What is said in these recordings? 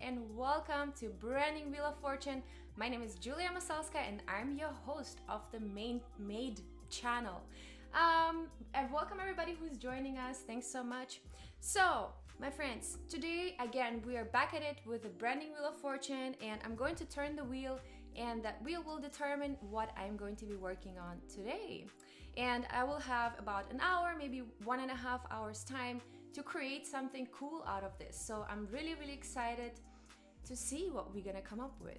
and welcome to Branding Wheel of Fortune. My name is Julia Masalska and I'm your host of the Made channel. And welcome everybody who's joining us. Thanks so much. So, my friends, today again we are back at it with the Branding Wheel of Fortune, and I'm going to turn the wheel, and that wheel will determine what I'm going to be working on today. And I will have about an hour, maybe 1.5 hours time to create something cool out of this. So I'm really excited to see what we're gonna come up with.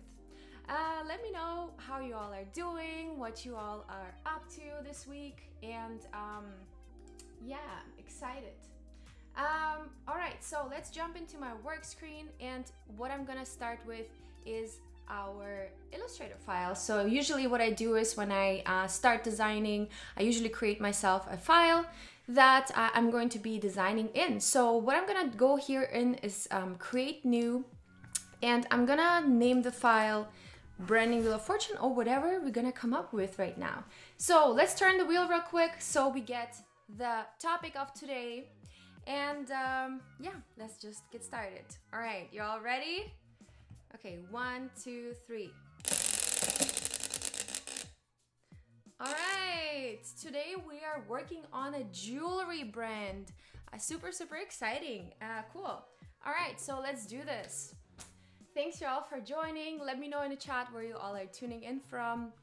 Let me know how you all are doing, what you all are up to this week, and yeah, excited. All right, so let's jump into my work screen, and what I'm gonna start with is our Illustrator file. So usually what I do is when I start designing, I usually create myself a file that I'm going to be designing in. So what I'm gonna go here in is create new, and I'm gonna name the file Branding Wheel of Fortune or whatever we're gonna come up with right now. So let's turn the wheel real quick so we get the topic of today, and yeah, let's just get started. All right, you all ready? Okay, 1, 2, 3. All right, today we are working on a jewelry brand. Super exciting. Cool. All right, so let's do this. Thanks y'all for joining. Let me know in the chat where you all are tuning in from.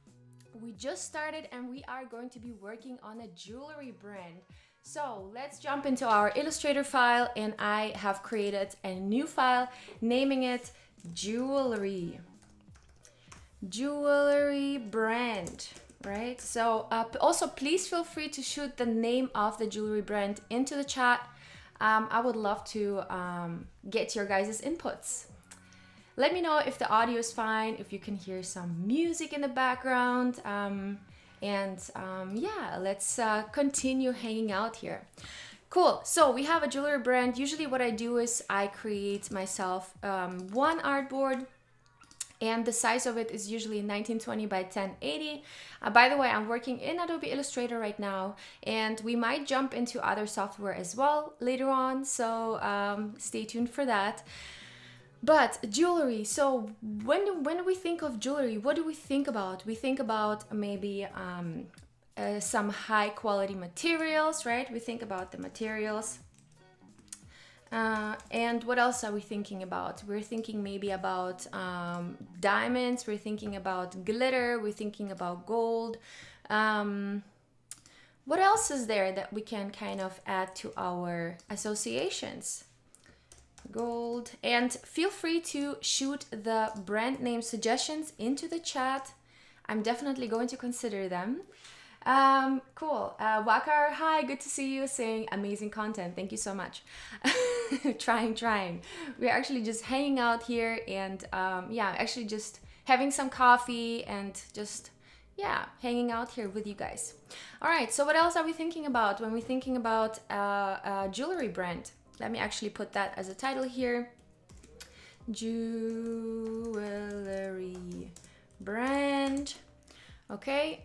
We just started and we are going to be working on a jewelry brand. So let's jump into our Illustrator file, and I have created a new file naming it jewelry brand, right? So also please feel free to shoot the name of the jewelry brand into the chat. I would love to get your guys' inputs. Let me know if the audio is fine, if you can hear some music in the background, yeah, let's continue hanging out here. Cool. So we have a jewelry brand. Usually what I do is I create myself one artboard, and the size of it is usually 1920 by 1080. By the way, I'm working in Adobe Illustrator right now, and we might jump into other software as well later on, so stay tuned for that. But jewelry, so when we think of jewelry, what do we think about? We think about maybe some high quality materials, right? We think about the materials. And what else are we thinking about? We're thinking maybe about diamonds, we're thinking about glitter, we're thinking about gold. What else is there that we can kind of add to our associations? Gold. And feel free to shoot the brand name suggestions into the chat. I'm definitely going to consider them. Cool. Wakar, hi, good to see you, saying amazing content. Thank you so much. Trying. We're actually just hanging out here, and yeah, actually just having some coffee and just, yeah, hanging out here with you guys. All right, so what else are we thinking about when we're thinking about a jewelry brand? Let me actually put that as a title here. Jewelry brand. Okay.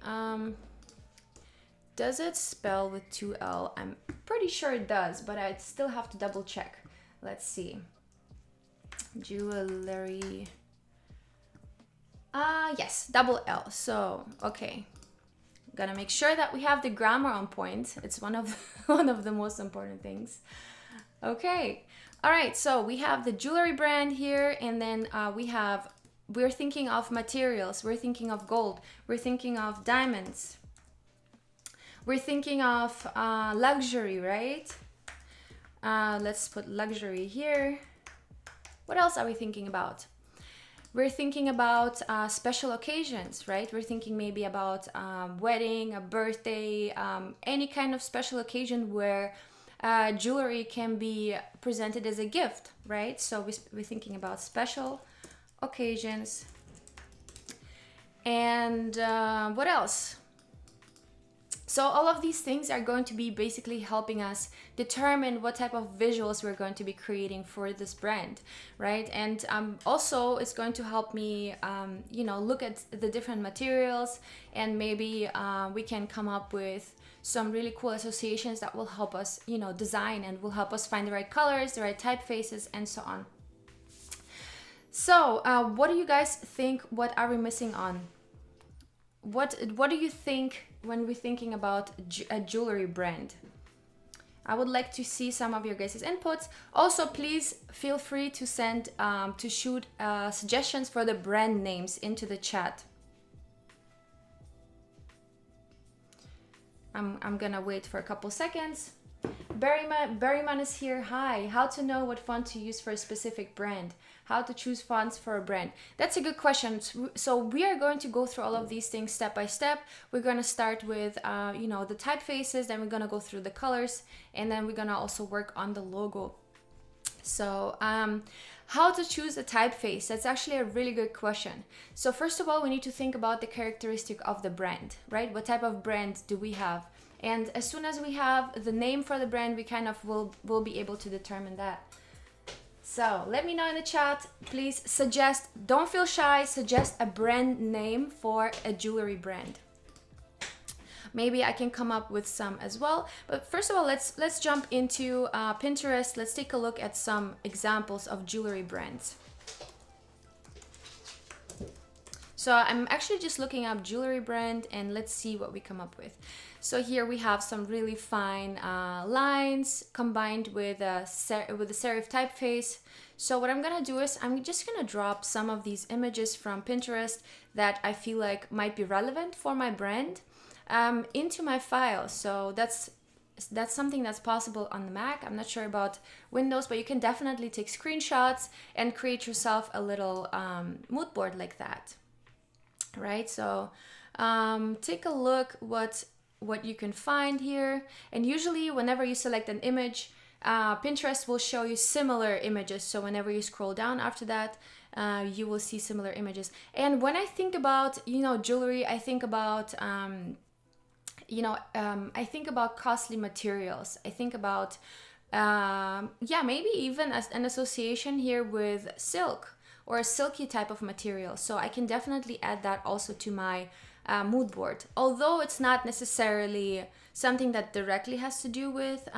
Does it spell with 2 L? I'm pretty sure it does, but I still have to double check. Let's see. Jewelry. Yes, double L. So, okay. Gonna make sure that we have the grammar on point. It's one of the most important things. Okay. All right. So we have the jewelry brand here, and then we're thinking of materials. We're thinking of gold. We're thinking of diamonds. We're thinking of luxury, right? Let's put luxury here. What else are we thinking about? We're thinking about special occasions, right? We're thinking maybe about wedding, a birthday, any kind of special occasion where jewelry can be presented as a gift, right? So we're thinking about special occasions. And what else? So all of these things are going to be basically helping us determine what type of visuals we're going to be creating for this brand, right? And also it's going to help me, look at the different materials, and maybe we can come up with some really cool associations that will help us, design, and will help us find the right colors, the right typefaces, and so on. So, what do you guys think? What are we missing on? What do you think when we're thinking about a jewelry brand? I would like to see some of your guys' inputs. Also, please feel free to send to shoot suggestions for the brand names into the chat. I'm gonna wait for a couple seconds. Berryman is here. Hi. How to know what font to use for a specific brand? How to choose fonts for a brand? That's a good question. So we are going to go through all of these things step by step. We're going to start with, you know, the typefaces. Then we're going to go through the colors. And then we're going to also work on the logo. So how to choose a typeface? That's actually a really good question. So first of all, we need to think about the characteristic of the brand, right? What type of brand do we have? And as soon as we have the name for the brand, we kind of will be able to determine that. So let me know in the chat, please suggest, don't feel shy, suggest a brand name for a jewelry brand. Maybe I can come up with some as well. But first of all, let's jump into Pinterest. Let's take a look at some examples of jewelry brands. So I'm actually just looking up jewelry brand and let's see what we come up with. So here we have some really fine lines combined with a serif typeface. So what I'm gonna do is I'm just gonna drop some of these images from Pinterest that I feel like might be relevant for my brand into my file. So that's something that's possible on the Mac. I'm not sure about Windows, but you can definitely take screenshots and create yourself a little mood board like that. Right, so take a look what you can find here. And usually whenever you select an image, Pinterest will show you similar images. So whenever you scroll down after that, you will see similar images. And when I think about, you know, jewelry, I think about, I think about costly materials. I think about, yeah, maybe even as an association here with silk or a silky type of material. So I can definitely add that also to my mood board, although it's not necessarily something that directly has to do with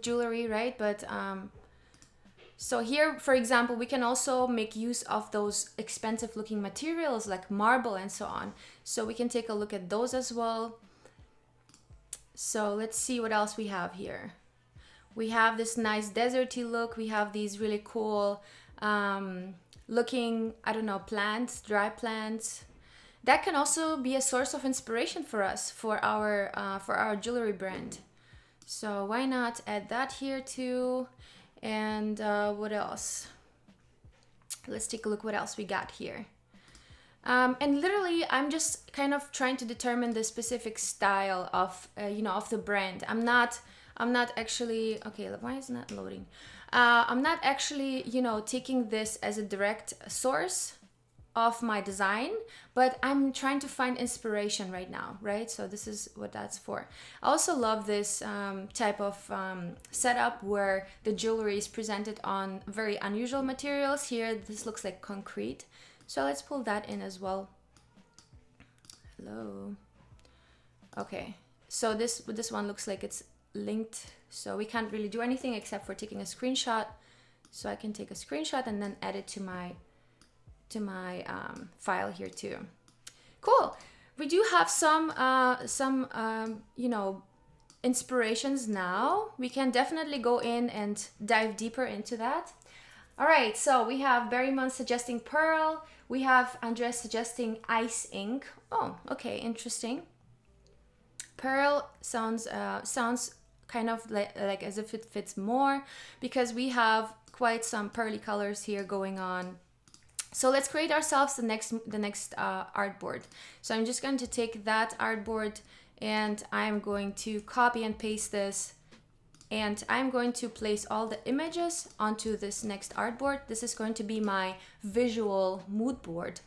jewelry, right? But so here, for example, we can also make use of those expensive looking materials like marble and so on. So we can take a look at those as well. So let's see what else we have here. We have this nice deserty look. We have these really cool looking, I don't know, plants, dry plants. That can also be a source of inspiration for us for our jewelry brand. So why not add that here too? And what else? Let's take a look what else we got here. And literally, I'm just kind of trying to determine the specific style of of the brand. I'm not actually, okay, why is it not loading? I'm not actually, taking this as a direct source of my design, but I'm trying to find inspiration right now, right? So this is what that's for. I also love this type of setup where the jewelry is presented on very unusual materials. Here, this looks like concrete. So let's pull that in as well. Hello. Okay, so this one looks like it's linked, so we can't really do anything except for taking a screenshot. So I can take a screenshot and then add it to my file here too. Cool. We do have some inspirations now. We can definitely go in and dive deeper into that. All right, so we have Berryman suggesting pearl. We have Andres suggesting ice ink. Oh, okay, interesting. Pearl sounds kind of like as if it fits more because we have quite some pearly colors here going on. So let's create ourselves the next artboard. So I'm just going to take that artboard and I'm going to copy and paste this, and I'm going to place all the images onto this next artboard. This is going to be my visual mood board,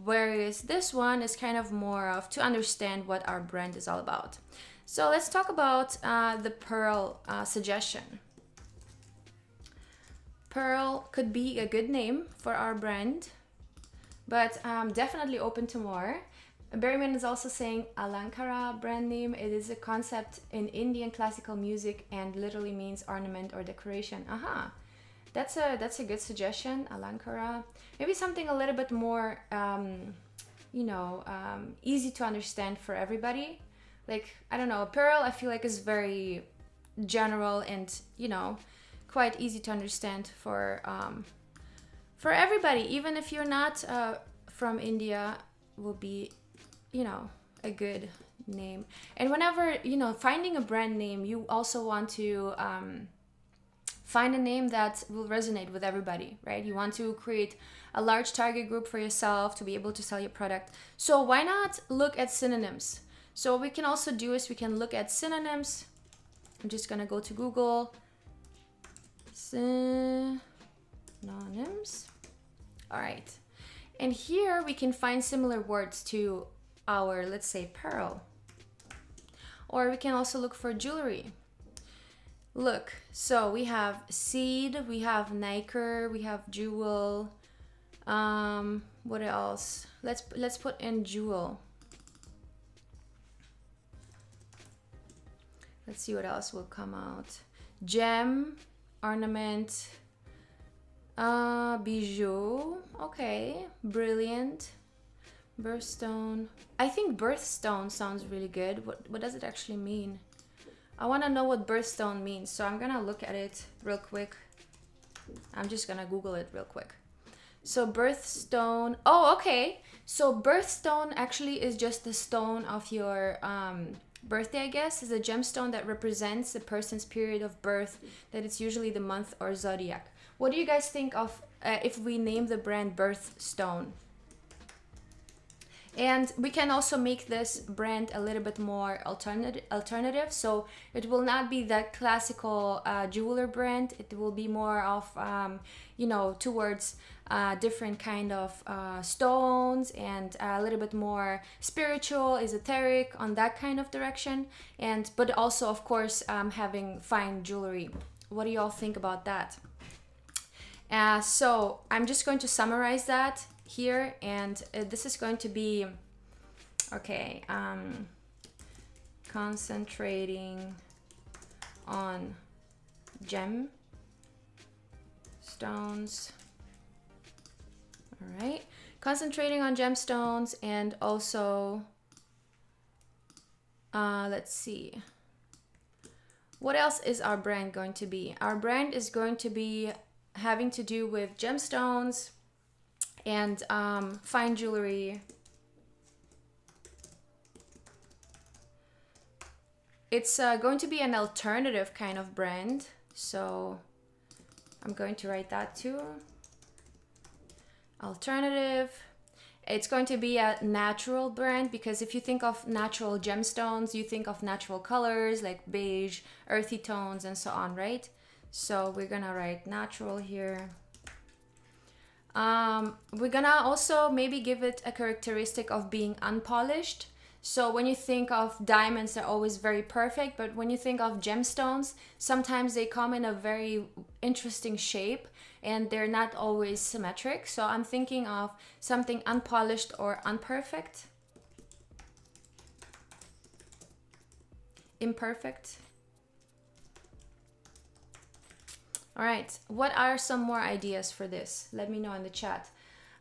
whereas this one is kind of more of to understand what our brand is all about. So let's talk about the pearl suggestion. Pearl could be a good name for our brand, but I'm definitely open to more. Berryman is also saying Alankara brand name. It is a concept in Indian classical music and literally means ornament or decoration. Aha. That's a good suggestion, Alankara. Maybe something a little bit more, easy to understand for everybody. Like, I don't know, Pearl, I feel like is very general and, quite easy to understand for everybody. Even if you're not from India, will be, a good name. And whenever, finding a brand name, you also want to find a name that will resonate with everybody, right? You want to create a large target group for yourself to be able to sell your product. So why not look at synonyms? So what we can also do is we can look at synonyms. I'm just gonna go to Google. Synonyms. All right. And here we can find similar words to our, let's say, pearl. Or we can also look for jewelry. Look, so we have seed, we have nacre, we have jewel. What else? Let's put in jewel. Let's see what else will come out. Gem, ornament, bijou. Okay, brilliant. Birthstone. I think birthstone sounds really good. What does it actually mean? I want to know what birthstone means, so I'm gonna look at it real quick. I'm just gonna Google it real quick. So birthstone. Oh, okay. So birthstone actually is just the stone of your birthday, I guess. Is a gemstone that represents the person's period of birth. That it's usually the month or zodiac. What do you guys think of if we name the brand Birthstone? And we can also make this brand a little bit more alternative. So it will not be that classical jeweler brand. It will be more of, towards different kind of stones and a little bit more spiritual, esoteric on that kind of direction. But also, of course, having fine jewelry. What do y'all think about that? So I'm just going to summarize that here, and this is going to be concentrating on gem stones. All right, concentrating on gemstones, and also let's see, what else is our brand going to be? Our brand is going to be having to do with gemstones and fine jewelry. It's going to be an alternative kind of brand, so I'm going to write that too. Alternative. It's going to be a natural brand, because if you think of natural gemstones, you think of natural colors like beige, earthy tones, and so on, right? So we're gonna write natural here. We're gonna also maybe give it a characteristic of being unpolished. So when you think of diamonds, they're always very perfect, but when you think of gemstones, sometimes they come in a very interesting shape and they're not always symmetric. So I'm thinking of something unpolished or imperfect. Imperfect. All right, what are some more ideas for this? Let me know in the chat.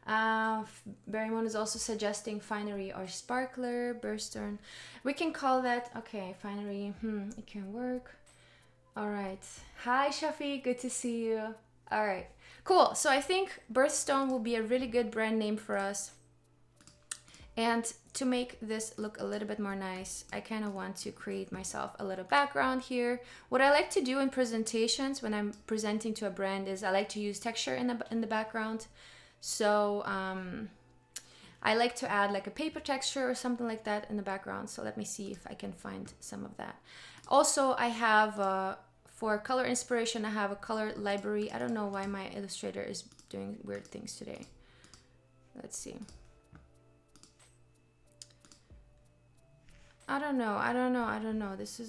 Barrymon is also suggesting finery or sparkler, birthstone. We can call that, okay, finery, it can work. All right, hi Shafi, good to see you. All right, cool. So I think birthstone will be a really good brand name for us. And to make this look a little bit more nice, I kind of want to create myself a little background here. What I like to do in presentations when I'm presenting to a brand is I like to use texture in the background. So I like to add like a paper texture or something like that in the background. So let me see if I can find some of that. Also, I have, for color inspiration, I have a color library. I don't know why my Illustrator is doing weird things today. Let's see. I don't know. This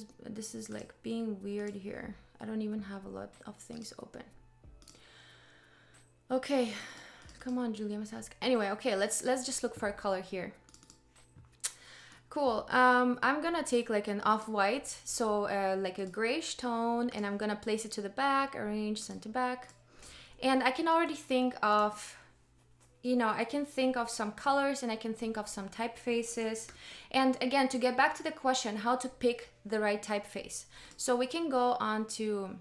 is like being weird here. I don't even have a lot of things open. Okay, come on, Julia Masaska. Anyway, okay, let's just look for a color here. Cool. I'm gonna take like an off-white, so like a grayish tone, and I'm gonna place it to the back, arrange, send to back. And I can already think of, you know, I can think of some colors and I can think of some typefaces. And again, to get back to the question, how to pick the right typeface. So we can go on to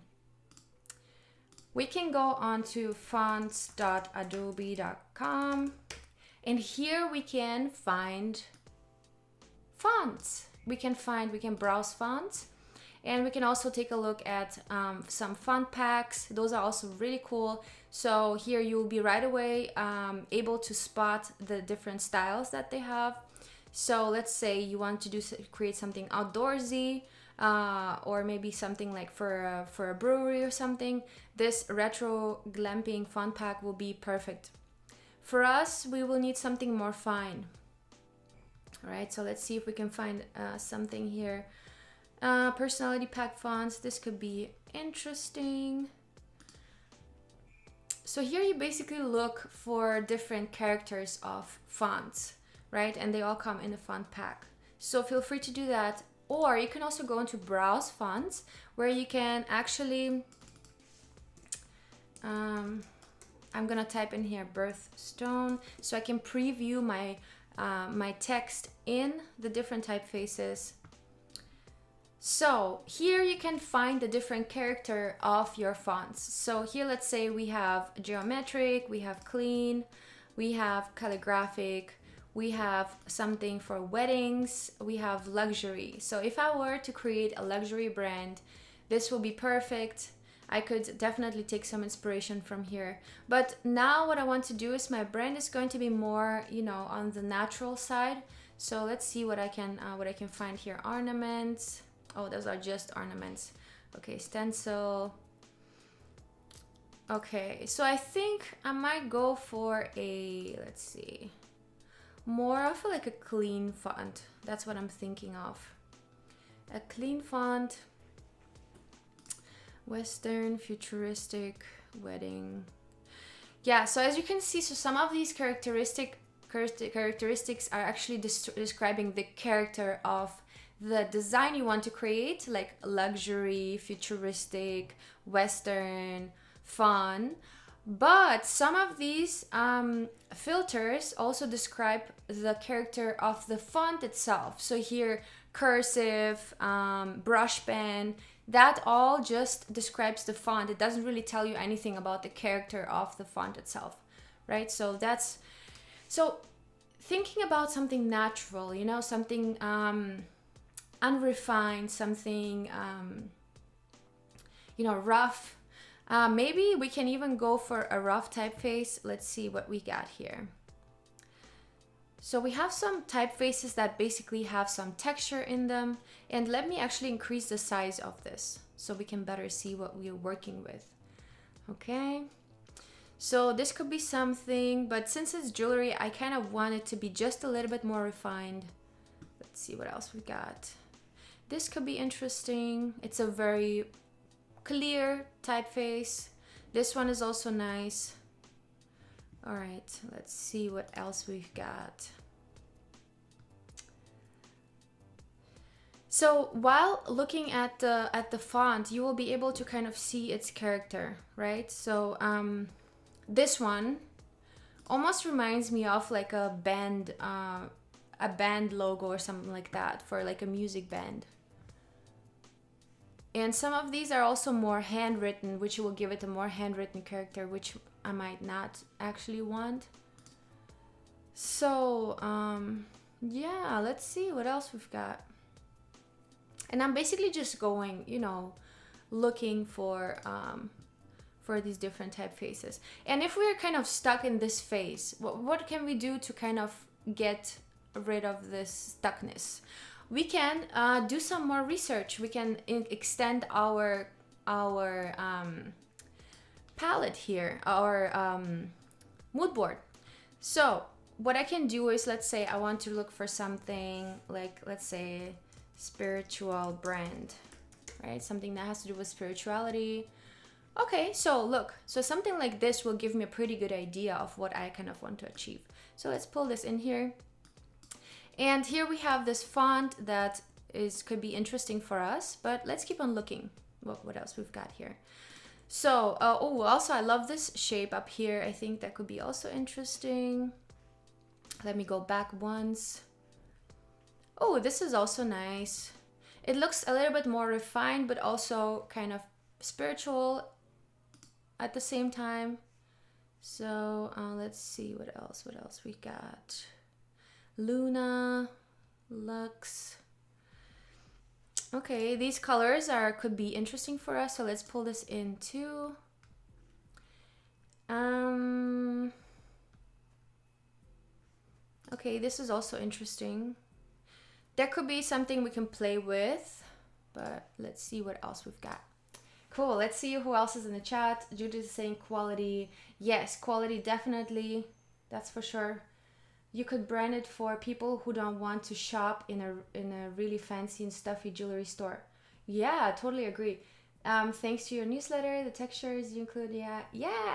fonts.adobe.com, and here we can find fonts. We can browse fonts, and we can also take a look at some font packs. Those are also really cool. So here you will be right away able to spot the different styles that they have. So let's say you want to create something outdoorsy, or maybe something like for a brewery or something. This retro glamping font pack will be perfect. For us, we will need something more fine. All right, so let's see if we can find something here. Personality pack fonts, this could be interesting. So here you basically look for different characters of fonts, right? And they all come in a font pack. So feel free to do that. Or you can also go into browse fonts, where you can actually, I'm gonna type in here BIRTHSTONE, so I can preview my my text in the different typefaces. So here you can find the different character of your fonts. So here, let's say we have geometric, we have clean, we have calligraphic, we have something for weddings, we have luxury. So if I were to create a luxury brand, this will be perfect. I could definitely take some inspiration from here. But now what I want to do is my brand is going to be more, you know, on the natural side. So let's see what I can find here. Ornaments. Oh, those are just ornaments. Okay, stencil. Okay, so I think I might go for a, let's see, more of like a clean font. That's what I'm thinking of. A clean font. Western, futuristic, wedding. Yeah, so as you can see, so some of these characteristics are actually describing the character of the design you want to create, like luxury, futuristic, Western, fun. But some of these filters also describe the character of the font itself. So here, cursive, brush pen, that all just describes the font. It doesn't really tell you anything about the character of the font itself, right? So that's, so thinking about something natural, you know, something unrefined, something, you know, rough. Maybe we can even go for a rough typeface. Let's see what we got here. So we have some typefaces that basically have some texture in them. And let me actually increase the size of this so we can better see what we are working with. Okay. So this could be something, but since it's jewelry, I kind of want it to be just a little bit more refined. Let's see what else we got. This could be interesting. It's a very clear typeface. This one is also nice. All right, let's see what else we've got. So while looking at the font, you will be able to kind of see its character, right? So this one almost reminds me of like a band logo or something like that, for like a music band. And some of these are also more handwritten, which will give it a more handwritten character, which I might not actually want. So yeah, let's see what else we've got. And I'm basically just going, you know, looking for these different typefaces. And if we're kind of stuck in this phase, what can we do to kind of get rid of this stuckness? We can do some more research. We can extend our palette here, our mood board. So what I can do is, let's say I want to look for something like, let's say, spiritual brand, right? Something that has to do with spirituality. Okay, so look, so something like this will give me a pretty good idea of what I kind of want to achieve. So let's pull this in here. And here we have this font that could be interesting for us, but let's keep on looking what else we've got here. So, oh, also I love this shape up here. I think that could be also interesting. Let me go back once. Oh, this is also nice. It looks a little bit more refined, but also kind of spiritual at the same time. So let's see what else we got. Luna, Lux. Okay, these colors could be interesting for us, so let's pull this in too. Okay, this is also interesting. There could be something we can play with, but let's see what else we've got. Cool, let's see who else is in the chat. Judith is saying quality. Yes, quality definitely, that's for sure. You could brand it for people who don't want to shop in a really fancy and stuffy jewelry store. Yeah, I totally agree. Thanks to your newsletter, the textures you include, yeah,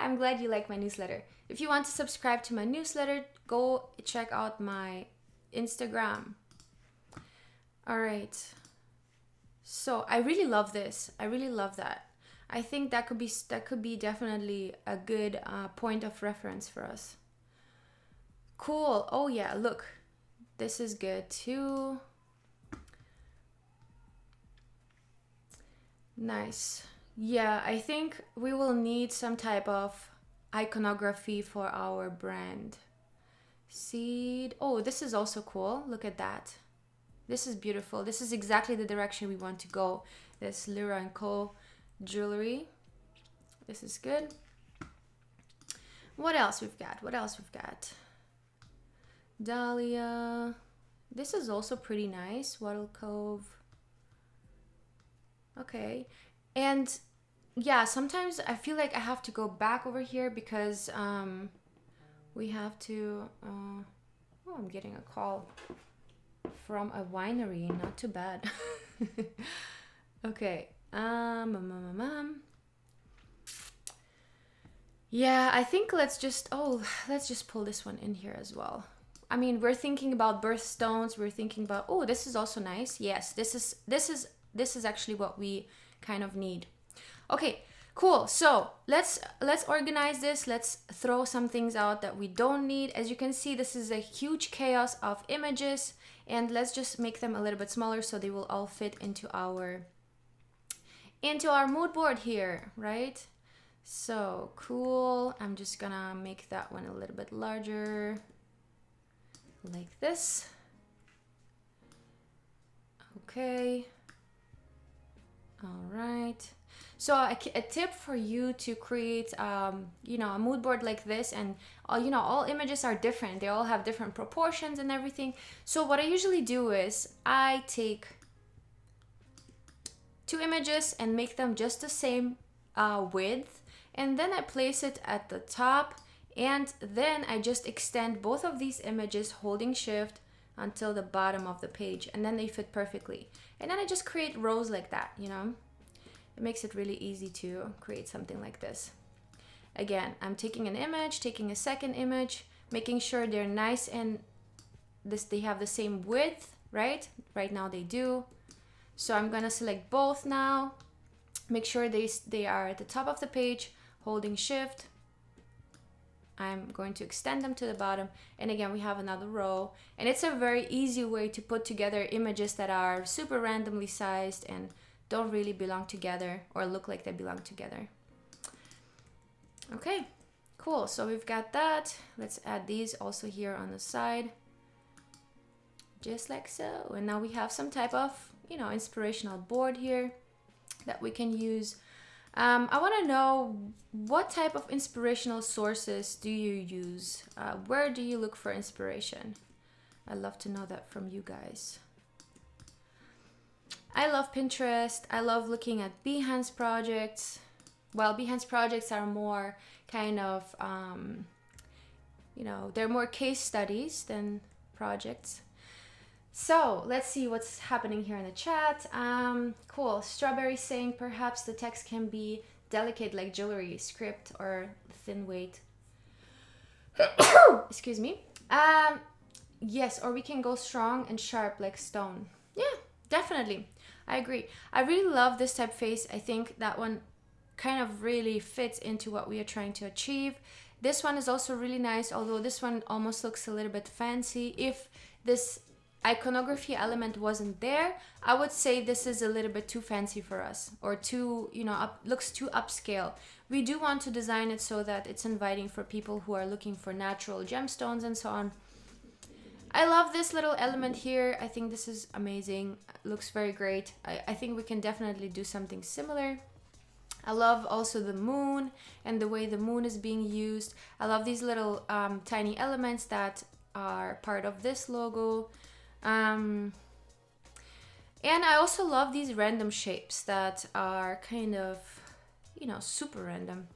I'm glad you like my newsletter. If you want to subscribe to my newsletter, go check out my Instagram. All right. So I really love this. I really love that. I think that could be definitely a good point of reference for us. Cool. Oh yeah, look, this is good too. Nice. Yeah, I think we will need some type of iconography for our brand. Seed. Oh, this is also cool. Look at that. This is beautiful. This is exactly the direction we want to go. This Lyra & Co. jewelry. This is good. What else we've got? Dahlia. This is also pretty nice. Wattle Cove. Okay. And yeah, sometimes I feel like I have to go back over here because we have to... oh, I'm getting a call from a winery. Not too bad. Okay. Yeah, I think let's just pull this one in here as well. I mean, we're thinking about birthstones. We're thinking about, oh, this is also nice. Yes, this is actually what we kind of need. Okay, cool. So let's organize this. Let's throw some things out that we don't need. As you can see, this is a huge chaos of images, and let's just make them a little bit smaller so they will all fit into our mood board here, right? So cool. I'm just gonna make that one a little bit larger, like this. Okay. All right. So a tip for you to create, a mood board like this, and all images are different. They all have different proportions and everything. So what I usually do is I take 2 images and make them just the same width, and then I place it at the top, and then I just extend both of these images holding shift until the bottom of the page, and then they fit perfectly. And then I just create rows like that, It makes it really easy to create something like this. Again, I'm taking an image, taking a second image, making sure they're nice and they have the same width, right? Right now they do. So I'm gonna select both now, make sure they are at the top of the page, holding shift. I'm going to extend them to the bottom, and again we have another row, and it's a very easy way to put together images that are super randomly sized and don't really belong together or look like they belong together. Okay, cool. So we've got that. Let's add these also here on the side, just like so. And now we have some type of inspirational board here that we can use. I want to know, what type of inspirational sources do you use? Where do you look for inspiration? I'd love to know that from you guys. I love Pinterest. I love looking at Behance projects. Well, Behance projects are more kind of, they're more case studies than projects. So let's see what's happening here in the chat. Cool. Strawberry saying perhaps the text can be delicate like jewelry, script, or thin weight. Excuse me. Yes, or we can go strong and sharp like stone. Yeah, definitely. I agree. I really love this typeface. I think that one kind of really fits into what we are trying to achieve. This one is also really nice, although this one almost looks a little bit fancy. If this iconography element wasn't there, I would say this is a little bit too fancy for us, or too, you know, looks too upscale. We do want to design it so that it's inviting for people who are looking for natural gemstones and so on. I love this little element here. I think this is amazing. It looks very great. I think we can definitely do something similar. I love also the moon and the way the moon is being used. I love these little tiny elements that are part of this logo. And I also love these random shapes that are kind of, you know, super random.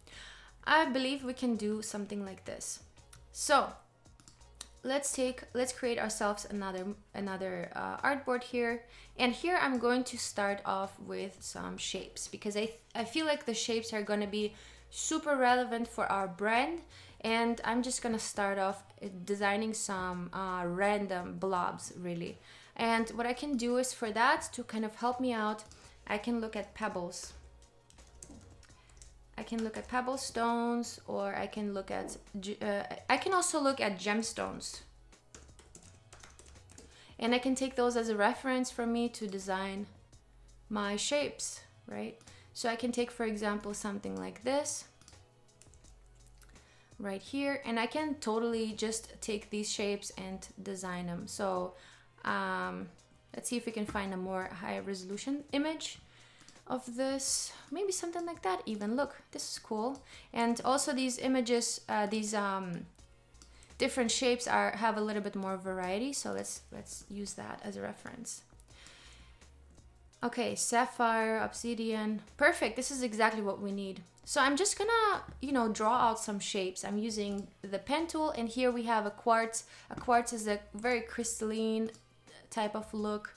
I believe we can do something like this. So let's create ourselves another artboard here, and here I'm going to start off with some shapes, because I feel like the shapes are going to be super relevant for our brand, and I'm just going to start off designing some random blobs really. And what I can do is, for that to kind of help me out, I can look at pebbles. I can look at pebble stones, or I can look at, I can also look at gemstones. And I can take those as a reference for me to design my shapes, right? So I can take, for example, something like this right here, and I can totally just take these shapes and design them. So let's see if we can find a more high resolution image of this, maybe something like that even. Look, this is cool. And also these images, these different shapes have a little bit more variety, so let's use that as a reference. Okay, sapphire, obsidian, perfect. This is exactly what we need. So I'm just gonna, you know, draw out some shapes. I'm using the pen tool, and here we have a quartz. A quartz is a very crystalline type of look.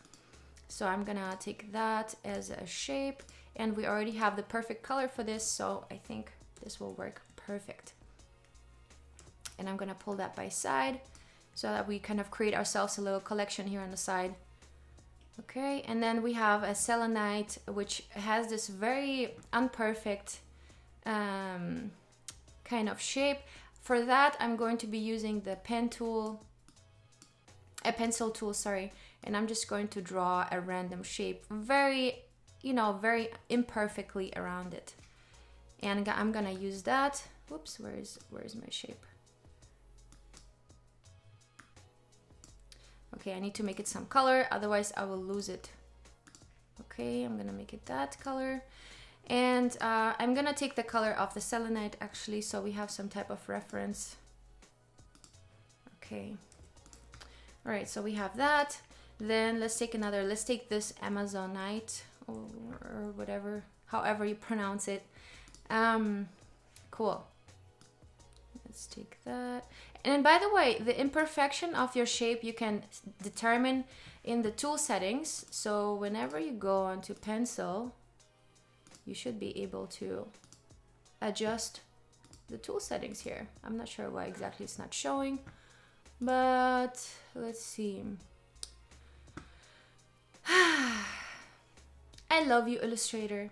So I'm gonna take that as a shape, and we already have the perfect color for this, so I think this will work perfect. And I'm gonna pull that by side so that we kind of create ourselves a little collection here on the side. Okay, and then we have a selenite, which has this very unperfect kind of shape. For that, I'm going to be using the pen tool, a pencil tool, sorry, and I'm just going to draw a random shape, very, you know, very imperfectly around it. And I'm gonna use that. Whoops, where's my shape? Okay, I need to make it some color, otherwise I will lose it. Okay, I'm gonna make it that color. And I'm gonna take the color of the selenite actually, so we have some type of reference. Okay. All right, so we have that. Then let's take this Amazonite or whatever, however you pronounce it. Cool. Let's take that. And by the way, the imperfection of your shape you can determine in the tool settings. So whenever you go onto pencil, you should be able to adjust the tool settings here. I'm not sure why exactly it's not showing, but let's see. I love you, Illustrator,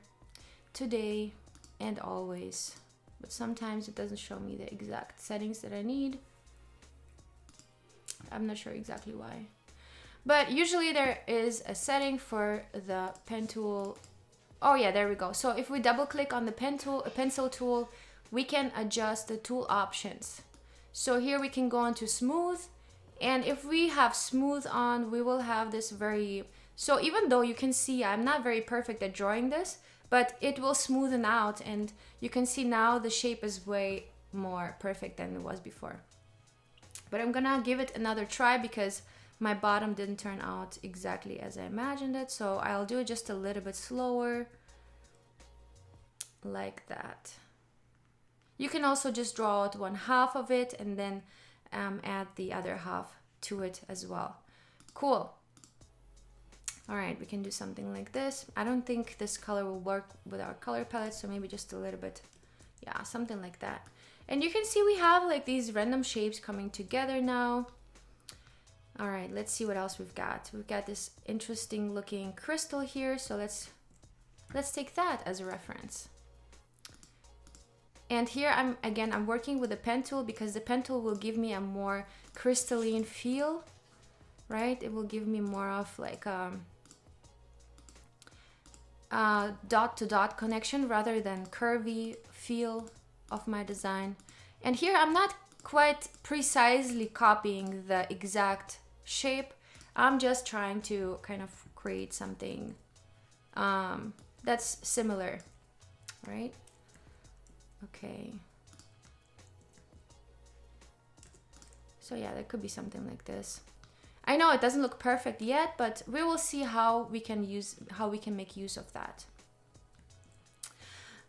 today and always, but sometimes it doesn't show me the exact settings that I need. I'm not sure exactly why, but usually there is a setting for the pen tool. Oh yeah, there we go. So if we double click on the pencil tool, we can adjust the tool options. So here we can go on to smooth, and if we have smooth on, we will have this very, so even though you can see I'm not very perfect at drawing this, but it will smoothen out, and you can see now the shape is way more perfect than it was before. But I'm gonna give it another try because my bottom didn't turn out exactly as I imagined it, so I'll do it just a little bit slower, like that. You can also just draw out one half of it and then add the other half to it as well. Cool. All right, we can do something like this. I don't think this color will work with our color palette, so maybe just a little bit, yeah, something like that. And you can see we have like these random shapes coming together now. All right, let's see what else we've got. We've got this interesting looking crystal here, so let's take that as a reference. And here I'm working with the pen tool because the pen tool will give me a more crystalline feel, right? It will give me more of like dot to dot connection rather than curvy feel of my design. And here I'm not quite precisely copying the exact shape. I'm just trying to kind of create something that's similar, right? Okay. So yeah, that could be something like this. I know it doesn't look perfect yet, but we will see how we can make use of that.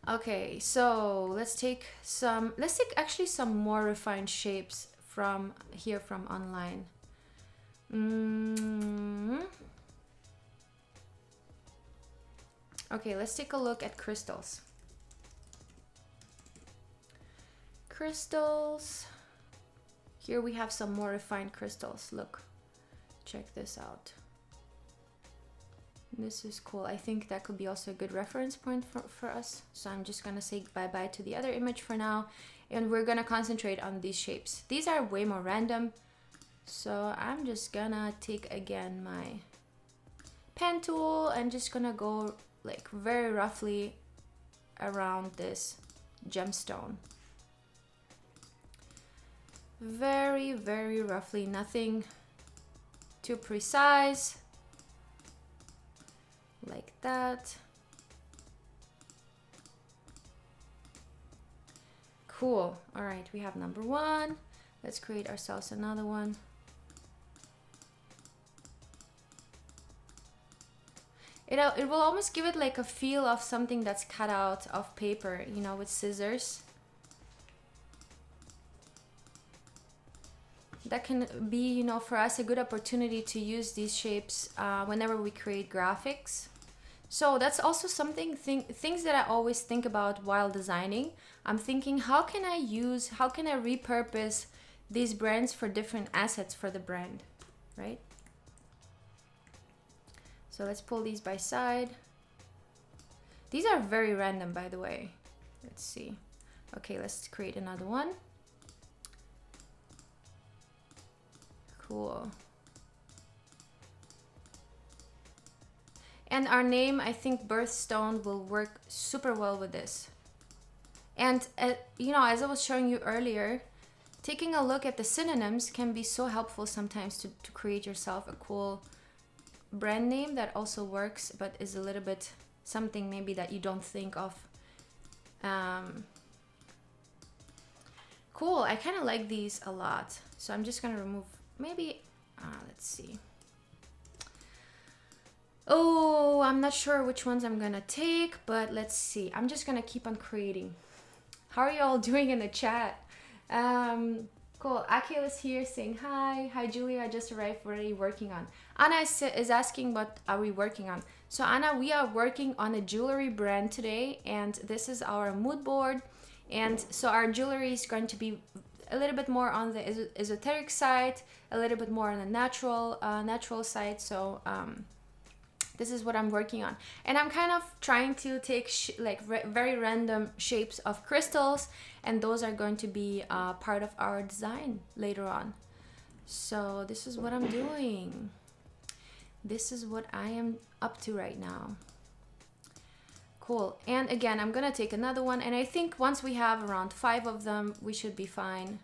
Okay, so let's take actually some more refined shapes from online. Okay, let's take a look at crystals. Crystals. Here we have some more refined crystals. Look, check this out. This is cool. I think that could be also a good reference point for us. So I'm just gonna say bye-bye to the other image for now, and we're gonna concentrate on these shapes. These are way more random. So I'm just gonna take again my pen tool and just gonna go like very roughly around this gemstone. Very, very roughly, nothing too precise. Like that. Cool. All right, we have number one. Let's create ourselves another one. It will almost give it like a feel of something that's cut out of paper, you know, with scissors. That can be, you know, for us a good opportunity to use these shapes whenever we create graphics. So that's also something, things that I always think about while designing. I'm thinking, how can I repurpose these brands for different assets for the brand, right? So let's pull these by side. These are very random, by the way. Let's see. Okay, let's create another one. Cool. And our name, I think BIRTHSTONE will work super well with this. And you know, as I was showing you earlier, taking a look at the synonyms can be so helpful sometimes to create yourself a cool brand name that also works, but is a little bit something maybe that you don't think of. Cool, I kind of like these a lot. So I'm just gonna remove maybe, let's see. Oh, I'm not sure which ones I'm gonna take, but let's see. I'm just gonna keep on creating. How are you all doing in the chat? Cool. Akil is here saying hi. Hi, Julia. I just arrived. Already working on. Anna is asking what are we working on. So Anna, we are working on a jewelry brand today, and this is our mood board. And so our jewelry is going to be a little bit more on the esoteric side, a little bit more on the natural side. So this is what I'm working on, and I'm kind of trying to take very random shapes of crystals, and those are going to be part of our design later on. So this is what I'm doing. This is what I am up to right now. Cool. And again, I'm gonna take another one, and I think once we have around 5 of them, we should be fine.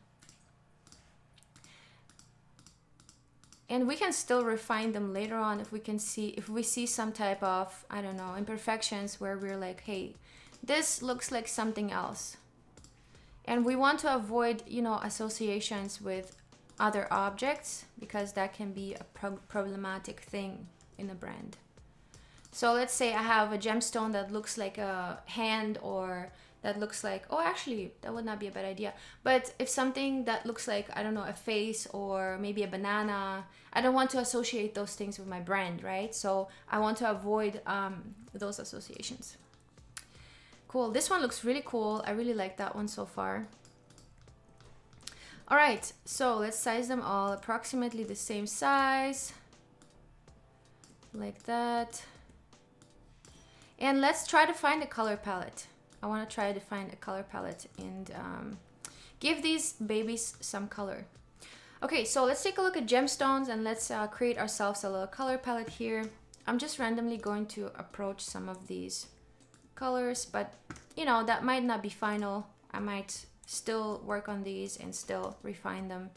And we can still refine them later on if we see some type of, I don't know, imperfections where we're like, hey, this looks like something else. And we want to avoid, you know, associations with other objects, because that can be a problematic thing in a brand. So let's say I have a gemstone that looks like a hand, or that looks like, oh, actually, that would not be a bad idea. But if something that looks like, I don't know, a face or maybe a banana, I don't want to associate those things with my brand, right? So I want to avoid those associations. Cool. This one looks really cool. I really like that one so far. All right, so let's size them all approximately the same size, like that. And let's try to find a color palette. I want to try to find a color palette and give these babies some color. Okay, so let's take a look at gemstones and let's create ourselves a little color palette here. I'm just randomly going to approach some of these colors, but you know, that might not be final. I might still work on these and still refine them.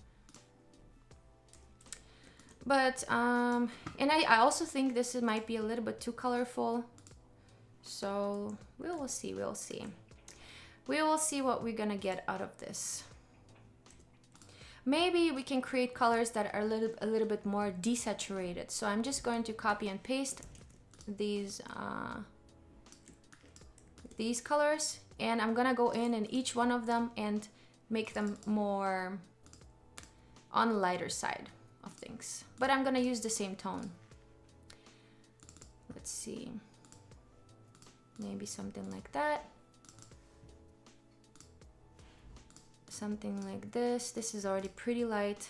But, and I also think this might be a little bit too colorful. So we will see, we'll see. We will see what we're gonna get out of this. Maybe we can create colors that are a little bit more desaturated. So I'm just going to copy and paste these colors, and I'm gonna go in each one of them and make them more on the lighter side of things. But I'm gonna use the same tone. Let's see. Maybe something like that. Something like this. This is already pretty light.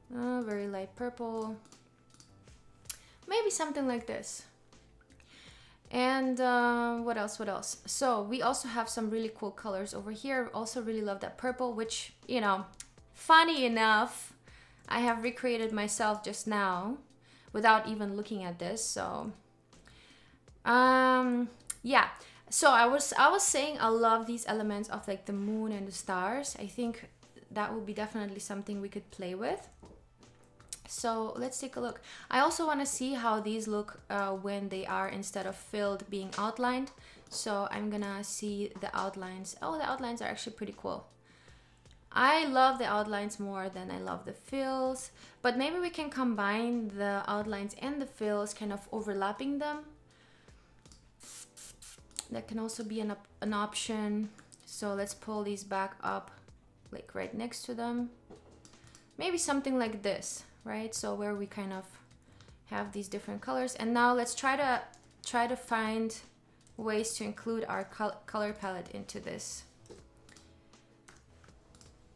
Very light purple. Maybe something like this. And what else? So we also have some really cool colors over here. Also really love that purple, which, you know, funny enough, I have recreated myself just now without even looking at this. So yeah. So I was saying I love these elements of like the moon and the stars. I think that would be definitely something we could play with. So let's take a look. I also want to see how these look when they are, instead of filled, being outlined. So I'm gonna see the outlines. Oh, the outlines are actually pretty cool. I love the outlines more than I love the fills, but maybe we can combine the outlines and the fills, kind of overlapping them. That can also be an option. So let's pull these back up, like right next to them. Maybe something like this, right? So where we kind of have these different colors. And now let's try to find ways to include our color palette into this.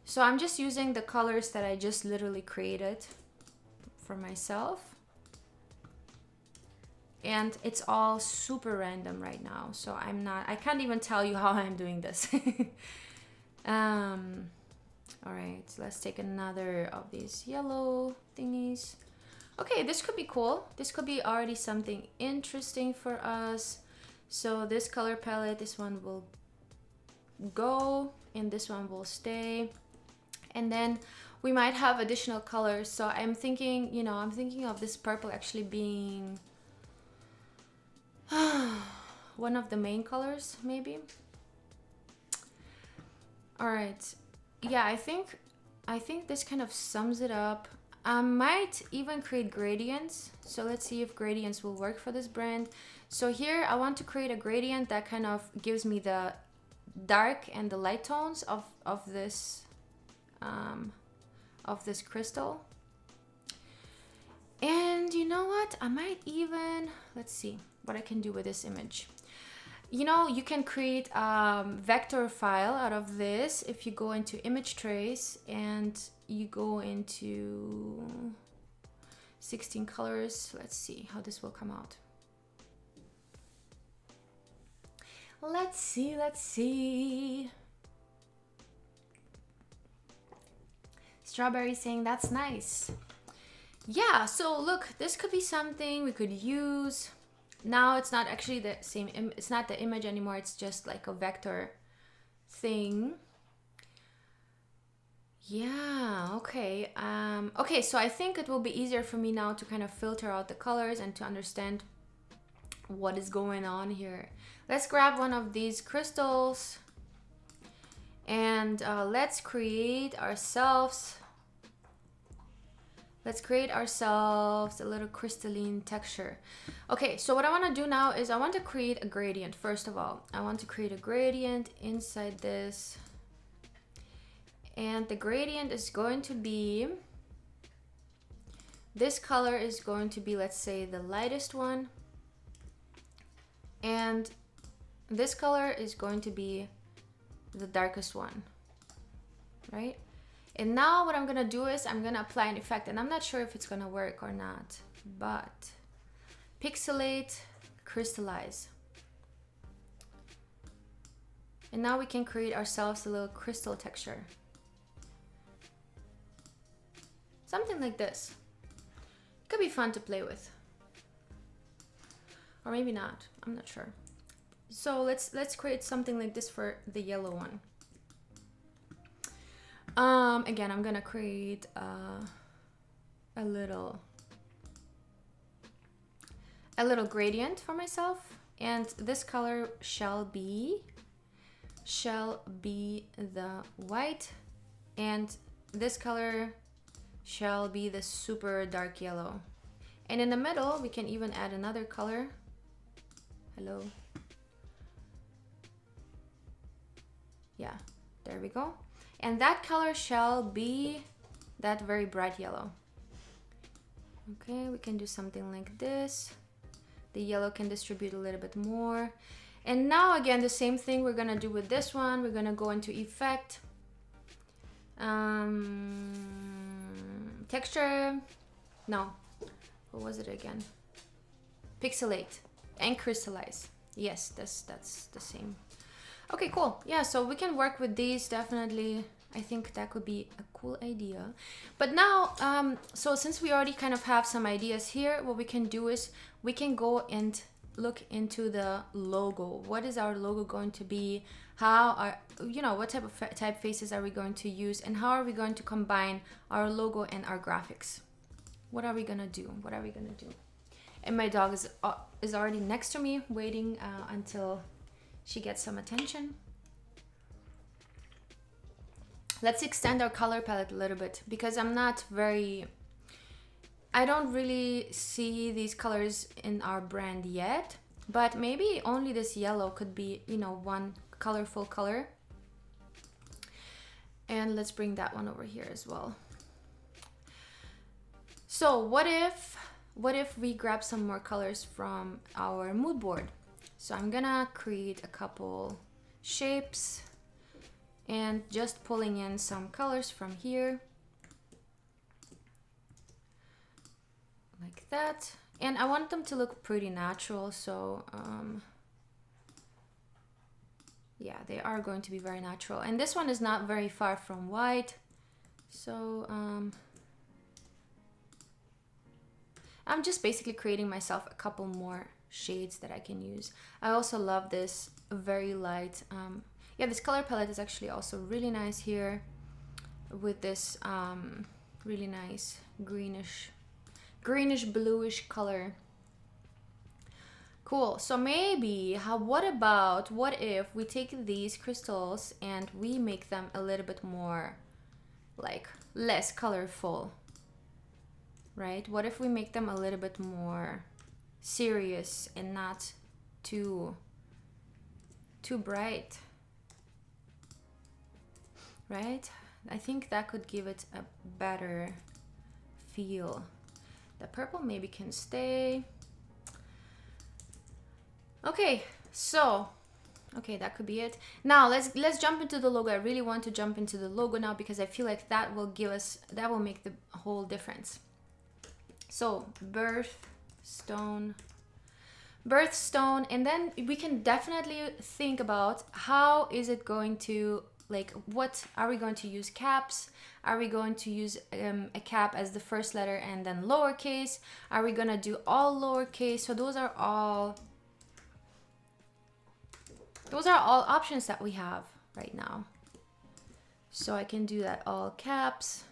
So I'm just using the colors that I just literally created for myself. And it's all super random right now. So I can't even tell you how I'm doing this. All right, so let's take another of these yellow thingies. Okay, this could be cool. This could be already something interesting for us. So this color palette, this one will go and this one will stay. And then we might have additional colors. So I'm thinking, you know, I'm thinking of this purple actually being one of the main colors, maybe. All right. Yeah, I think this kind of sums it up. I might even create gradients. So let's see if gradients will work for this brand. So here I want to create a gradient that kind of gives me the dark and the light tones of this crystal. And you know what? I might even, let's see what I can do with this image. You know, you can create a vector file out of this if you go into image trace and you go into 16 colors. Let's see how this will come out. Let's see. Strawberry saying that's nice. Yeah, so look, this could be something we could use. Now it's not actually the same, it's not the image anymore, it's just like a vector thing. Yeah, okay. Okay, so I think it will be easier for me now to kind of filter out the colors and to understand what is going on here. Let's grab one of these crystals and let's create ourselves a little crystalline texture. Okay, so what I want to do now is I want to create a gradient. First of all, I want to create a gradient inside this. And the gradient is going to be, this color is going to be, let's say, the lightest one. And this color is going to be the darkest one, right? And now what I'm gonna do is I'm gonna apply an effect, and I'm not sure if it's gonna work or not, but pixelate, crystallize. And now we can create ourselves a little crystal texture. Something like this. Could be fun to play with. Or maybe not, I'm not sure. So let's create something like this for the yellow one. Again, I'm gonna create a little gradient for myself, and this color shall be the white, and this color shall be the super dark yellow. And in the middle, we can even add another color. Hello. Yeah, there we go. And that color shall be that very bright yellow. Okay, we can do something like this. The yellow can distribute a little bit more. And now again, the same thing we're gonna do with this one. We're gonna go into effect. Texture, no, what was it again? Pixelate and crystallize. Yes, that's the same. Okay, cool. Yeah, so we can work with these definitely. I think that could be a cool idea. But now, so since we already kind of have some ideas here, what we can do is we can go and look into the logo. What is our logo going to be? How are, you know, what type of typefaces are we going to use, and how are we going to combine our logo and our graphics? What are we gonna do? What are we gonna do? And my dog is already next to me, waiting until she gets some attention. Let's extend our color palette a little bit, because I don't really see these colors in our brand yet, but maybe only this yellow could be, you know, one colorful color. And let's bring that one over here as well. So what if we grab some more colors from our mood board? So I'm gonna create a couple shapes and just pulling in some colors from here. Like that. And I want them to look pretty natural, so yeah, they are going to be very natural. And this one is not very far from white, so I'm just basically creating myself a couple more shades that I can use. I also love this very light, yeah, this color palette is actually also really nice here with this really nice greenish bluish color. Cool. So maybe what if we take these crystals and we make them a little bit more, like, less colorful, right? What if we make them a little bit more serious and not too bright, right? I think that could give it a better feel. The purple maybe can stay. Okay, so that could be it. Now let's jump into the logo. I really want to jump into the logo now, because I feel like that will make the whole difference. So BIRTHSTONE, and then we can definitely think about how is it going to, like, what are we going to use? Caps? Are we going to use a cap as the first letter and then lowercase? Are we gonna do all lowercase? So those are all options that we have right now. So I can do that all caps.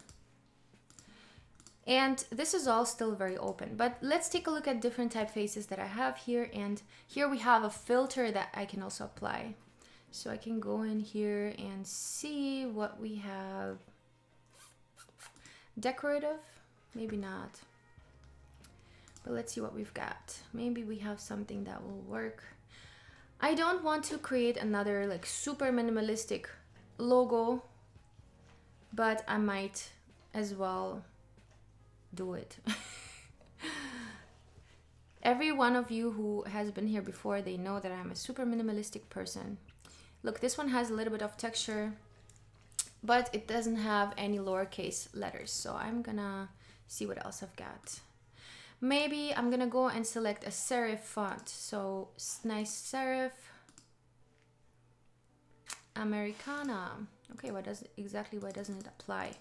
And this is all still very open, but let's take a look at different typefaces that I have here. And here we have a filter that I can also apply. So I can go in here and see what we have. Decorative, maybe not, but let's see what we've got. Maybe we have something that will work. I don't want to create another like super minimalistic logo, but I might as well do it. Every one of you who has been here before, they know that I'm a super minimalistic person. Look, this one has a little bit of texture, but it doesn't have any lowercase letters. So I'm gonna see what else I've got. Maybe I'm gonna go and select a serif font. So nice serif. Americana. Okay, why doesn't it apply?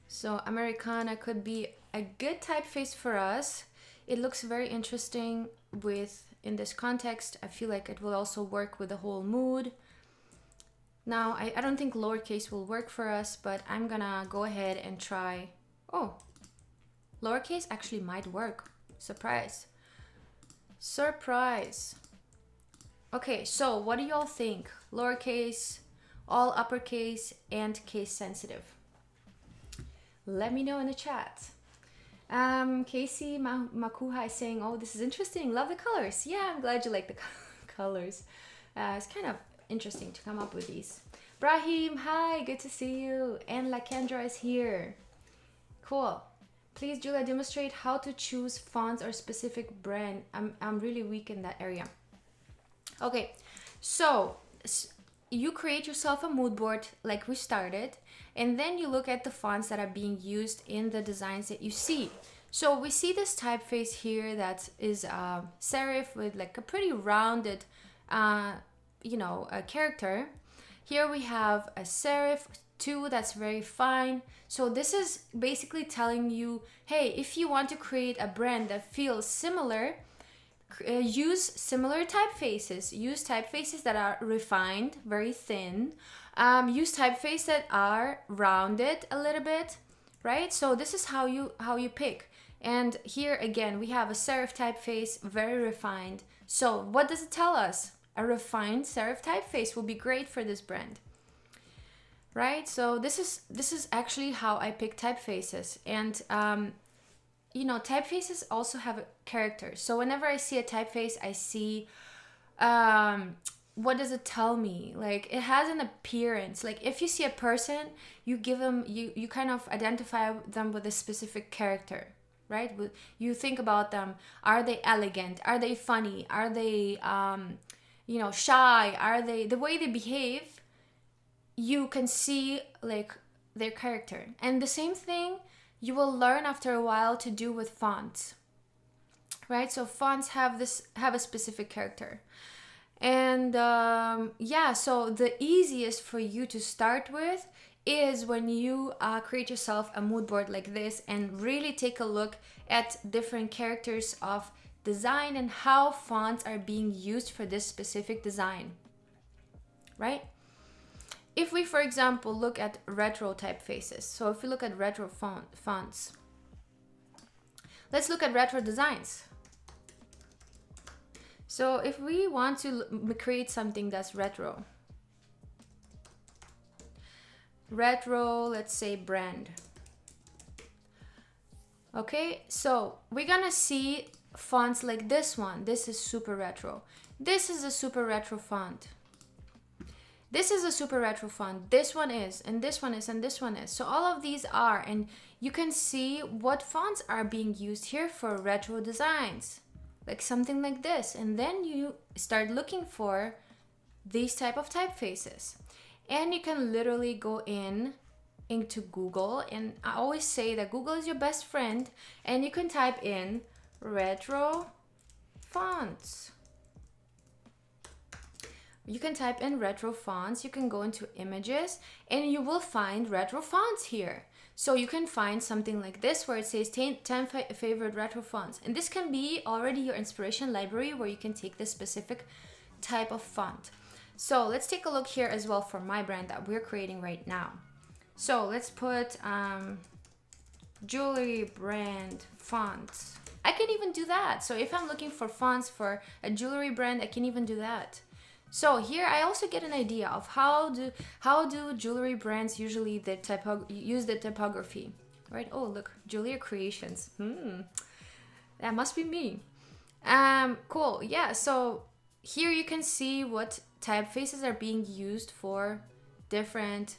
So Americana could be a good typeface for us. It looks very interesting in this context. I feel like it will also work with the whole mood. Now, I don't think lowercase will work for us, but I'm gonna go ahead and try. Oh, lowercase actually might work. Surprise. Surprise. Okay, so what do y'all think? Lowercase, all uppercase, and case sensitive? Let me know in the chat. Casey Makuha is saying, oh, this is interesting. Love the colors. Yeah, I'm glad you like the colors. It's kind of interesting to come up with these. Brahim, hi, good to see you. And Lakendra is here. Cool. Please, Julia, demonstrate how to choose fonts or specific brand. I'm really weak in that area. Okay, so you create yourself a mood board like we started, and then you look at the fonts that are being used in the designs that you see. So we see this typeface here that is serif with like a pretty rounded, a character. Here we have a serif 2 that's very fine. So this is basically telling you, hey, if you want to create a brand that feels similar, use similar typefaces. Use typefaces that are refined, very thin. Use typefaces that are rounded a little bit, right? So this is how you pick. And here again, we have a serif typeface, very refined. So what does it tell us? A refined serif typeface will be great for this brand, right? So this is actually how I pick typefaces. And typefaces also have a character. So whenever I see a typeface, I see, what does it tell me? Like, it has an appearance. Like, if you see a person, you give them, you kind of identify them with a specific character, right? You think about them. Are they elegant? Are they funny? Are they, shy? Are they, the way they behave, you can see, like, their character. And the same thing you will learn after a while to do with fonts, right? So fonts have a specific character. And so the easiest for you to start with is when you create yourself a mood board like this and really take a look at different characters of design and how fonts are being used for this specific design, right? If we, for example, look at retro typefaces, so if we look at retro fonts, let's look at retro designs. So if we want to create something that's retro, let's say brand. Okay, so we're gonna see fonts like this one. This is super retro. This is a super retro font. This is a super retro font. This one is, and this one is, and this one is. So all of these are, and you can see what fonts are being used here for retro designs, like something like this. And then you start looking for these type of typefaces. And you can literally go into Google, and I always say that Google is your best friend, and you can type in retro fonts. You can type in retro fonts, you can go into images, and you will find retro fonts here. So you can find something like this where it says 10 favorite retro fonts. And this can be already your inspiration library where you can take this specific type of font. So let's take a look here as well for my brand that we're creating right now. So let's put jewelry brand fonts. I can even do that. So if I'm looking for fonts for a jewelry brand, I can even do that. So here I also get an idea of how do jewelry brands usually use the typography, right? Oh, look, Julia Creations. That must be me. Cool. Yeah. So here you can see what typefaces are being used for different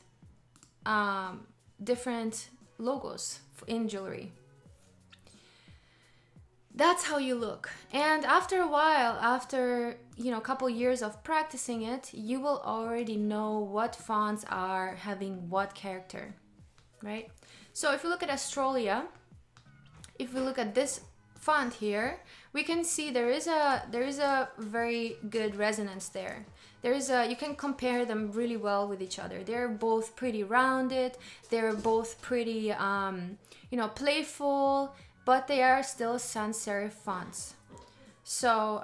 logos in jewelry. That's how you look. And after a while, after a couple years of practicing it, you will already know what fonts are having what character, right? So if you look at Australia, if we look at this font here, we can see there is a very good resonance there. You can compare them really well with each other. They're both pretty rounded. They're both pretty, you know, playful, but they are still sans serif fonts. So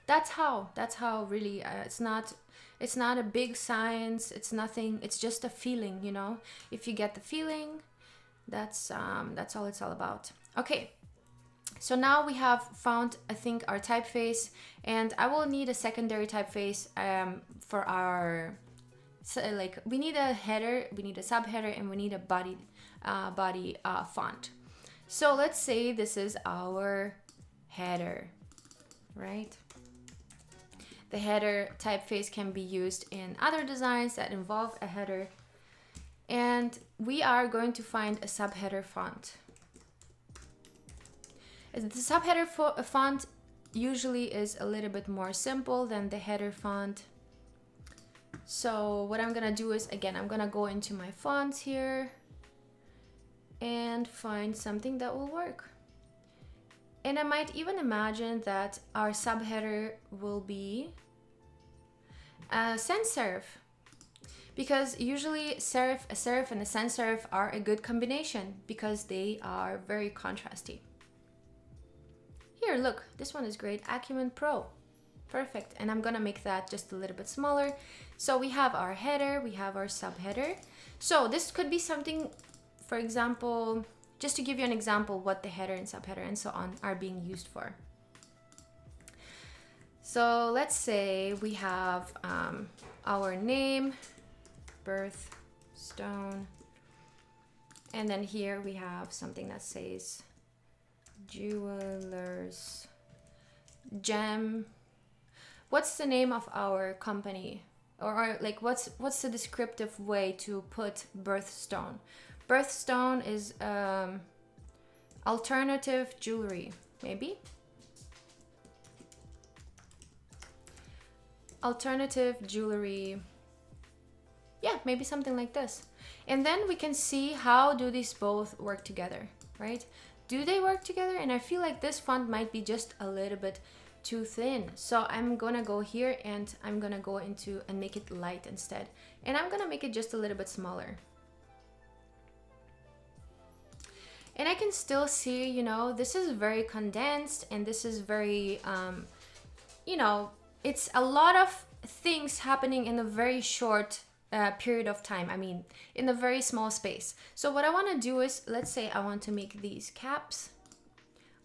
that's how really it's not a big science. It's nothing. It's just a feeling, you know. If you get the feeling, that's all it's all about. Okay. So now we have found, I think, our typeface, and I will need a secondary typeface for our, so like we need a header, we need a subheader, and we need a body font. So let's say this is our header, right? The header typeface can be used in other designs that involve a header, and we are going to find a subheader font. The subheader font usually is a little bit more simple than the header font. So what I'm gonna do is, again, I'm gonna go into my fonts here and find something that will work. And I might even imagine that our subheader will be sans serif, because usually a serif and a sans serif are a good combination because they are very contrasty. Here, look, this one is great, Acumen Pro. Perfect, and I'm gonna make that just a little bit smaller. So we have our header, we have our subheader. So this could be something, for example, just to give you an example what the header and subheader and so on are being used for. So let's say we have our name, BIRTHSTONE, and then here we have something that says Jewelers Gem. What's the name of our company, or like what's the descriptive way to put BIRTHSTONE? BIRTHSTONE is alternative jewelry, maybe. Alternative jewelry, yeah, maybe something like this. And then we can see how do these both work together, right? Do they work together? And I feel like this font might be just a little bit too thin. So I'm gonna go here and I'm gonna go into and make it light instead. And I'm gonna make it just a little bit smaller. And I can still see, you know, this is very condensed and this is very, you know, it's a lot of things happening in a very short period of time. I mean, in a very small space. So what I want to do is, let's say I want to make these caps,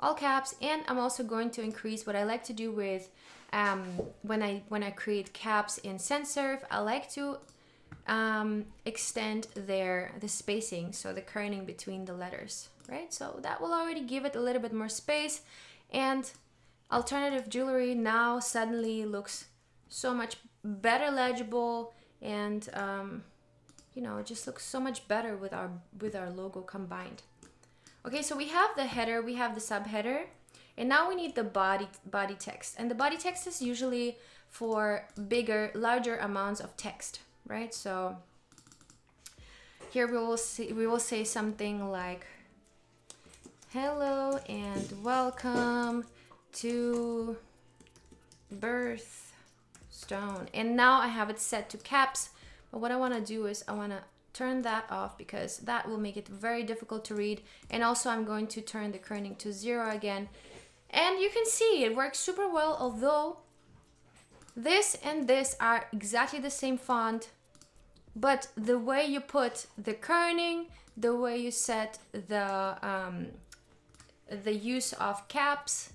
all caps, and I'm also going to increase what I like to do with when I create caps in sans serif. I like to extend the spacing, so the kerning between the letters, right? So that will already give it a little bit more space, and alternative jewelry now suddenly looks so much better legible, and you know, it just looks so much better with our logo combined. Okay, so we have the header, we have the subheader, and now we need the body text. And the body text is usually for larger amounts of text, right? So here we will say something like, hello and welcome to BIRTHSTONE. And now I have it set to caps, but what I want to do is I want to turn that off because that will make it very difficult to read. And also I'm going to turn the kerning to 0 again. And you can see it works super well, although this and this are exactly the same font, but the way you put the kerning, the way you set the use of caps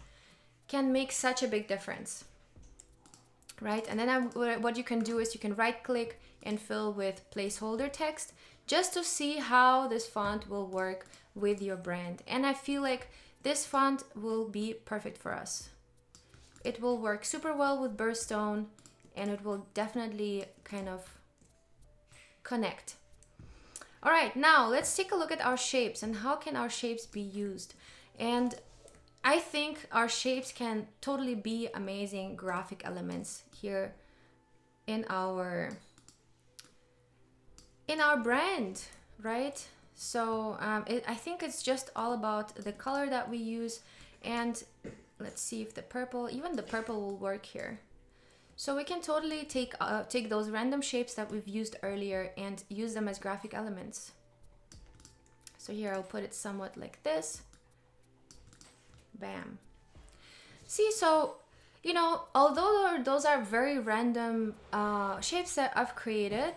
can make such a big difference, right? And then what you can do is you can right click and fill with placeholder text just to see how this font will work with your brand. And I feel like this font will be perfect for us. It will work super well with BIRTHSTONE, and it will definitely kind of connect. All right, now let's take a look at our shapes and how can our shapes be used. And I think our shapes can totally be amazing graphic elements here in our brand, right? So I think it's just all about the color that we use. And let's see if the purple, even the purple will work here. So we can totally take those random shapes that we've used earlier and use them as graphic elements. So here I'll put it somewhat like this. Bam. See, so, you know, although those are very random shapes that I've created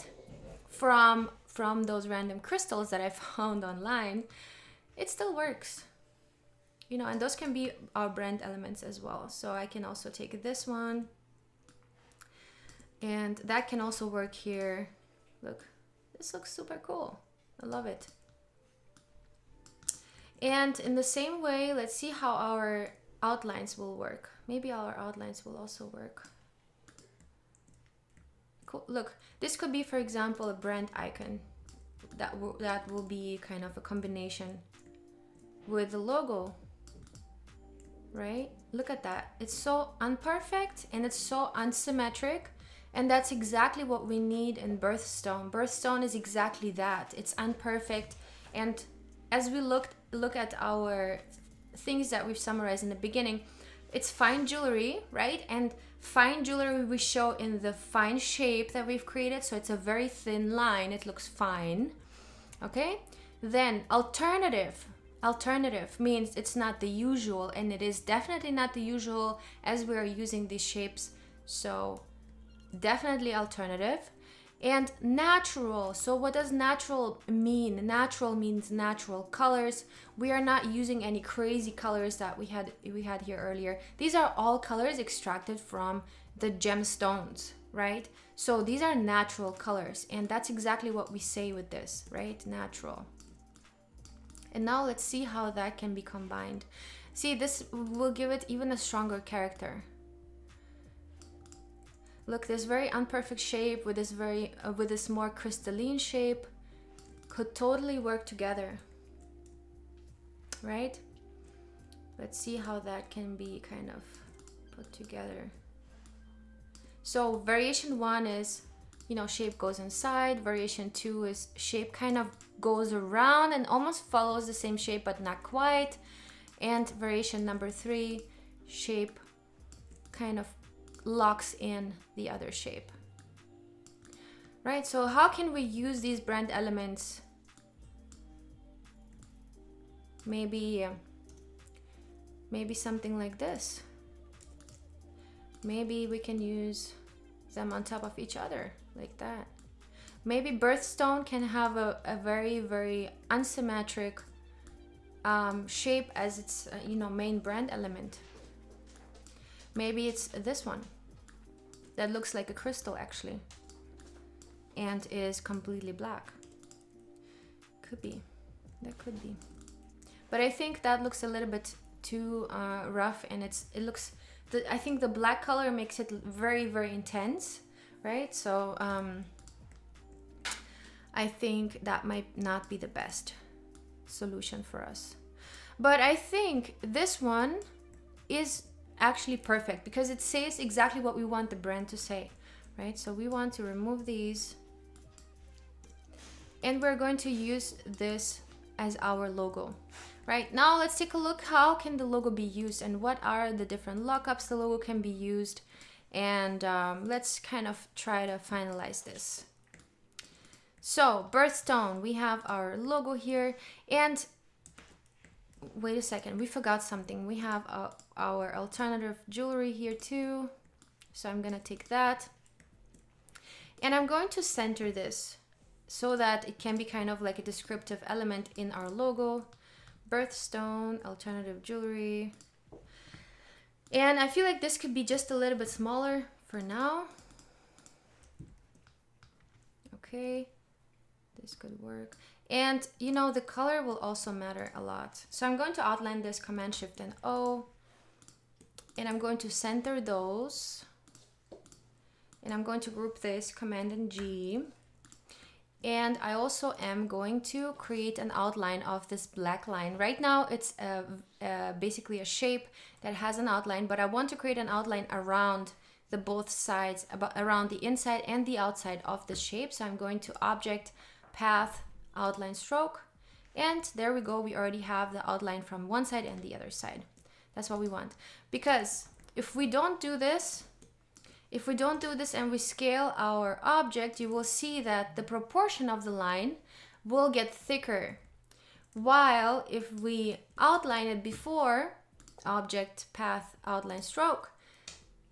from those random crystals that I found online, it still works. You know, and those can be our brand elements as well. So I can also take this one, and that can also work here. Look, this looks super cool. I love it. And in the same way, let's see how our outlines will work. Maybe our outlines will also work. Cool. Look, this could be, for example, a brand icon. That will be kind of a combination with the logo, right? Look at that. It's so unperfect and it's so unsymmetric. And that's exactly what we need in BIRTHSTONE. BIRTHSTONE is exactly that. It's unperfect. And as we look at our things that we've summarized in the beginning, it's fine jewelry, right? And fine jewelry we show in the fine shape that we've created. So it's a very thin line. It looks fine. Okay? Then alternative. Alternative means it's not the usual, and it is definitely not the usual as we are using these shapes. So definitely alternative. And natural. So what does natural mean? Natural means natural colors. We are not using any crazy colors that we had here earlier. These are all colors extracted from the gemstones, right? So these are natural colors, and that's exactly what we say with this, right? Natural. And now let's see how that can be combined. See, this will give it even a stronger character. Look, this very unperfect shape with this more crystalline shape could totally work together, right? Let's see how that can be kind of put together. So variation 1 is, you know, shape goes inside. Variation 2 is shape kind of goes around and almost follows the same shape, but not quite. And variation number 3, shape kind of locks in the other shape, right? So how can we use these brand elements? Maybe something like this. Maybe we can use them on top of each other like that. Maybe BIRTHSTONE can have a very, very unsymmetric shape as its you know, main brand element. Maybe it's this one that looks like a crystal actually and is completely black. Could be. That could be. But I think that looks a little bit too rough, and I think the black color makes it very, very intense, right? So I think that might not be the best solution for us. But I think this one is actually perfect because it says exactly what we want the brand to say, right? So we want to remove these, and we're going to use this as our logo. Right, now let's take a look, how can the logo be used and what are the different lockups the logo can be used, and let's kind of try to finalize this. So BIRTHSTONE, we have our logo here, and wait a second, we forgot something. We have our alternative jewelry here too. So I'm gonna take that and I'm going to center this so that it can be kind of like a descriptive element in our logo. BIRTHSTONE, alternative jewelry. And I feel like this could be just a little bit smaller for now. Okay, this could work. And you know, the color will also matter a lot. So I'm going to outline this, Command Shift and O, and I'm going to center those. And I'm going to group this, Command and G. And I also am going to create an outline of this black line. Right now it's basically a shape that has an outline, but I want to create an outline around the both sides, around the inside and the outside of the shape. So I'm going to Object, Path, Outline Stroke, And there we go, we already have the outline from one side and the other side. That's what we want. Because if we don't do this, and we scale our object, you will see that the proportion of the line will get thicker. While if we outline it before, object, path, outline, stroke,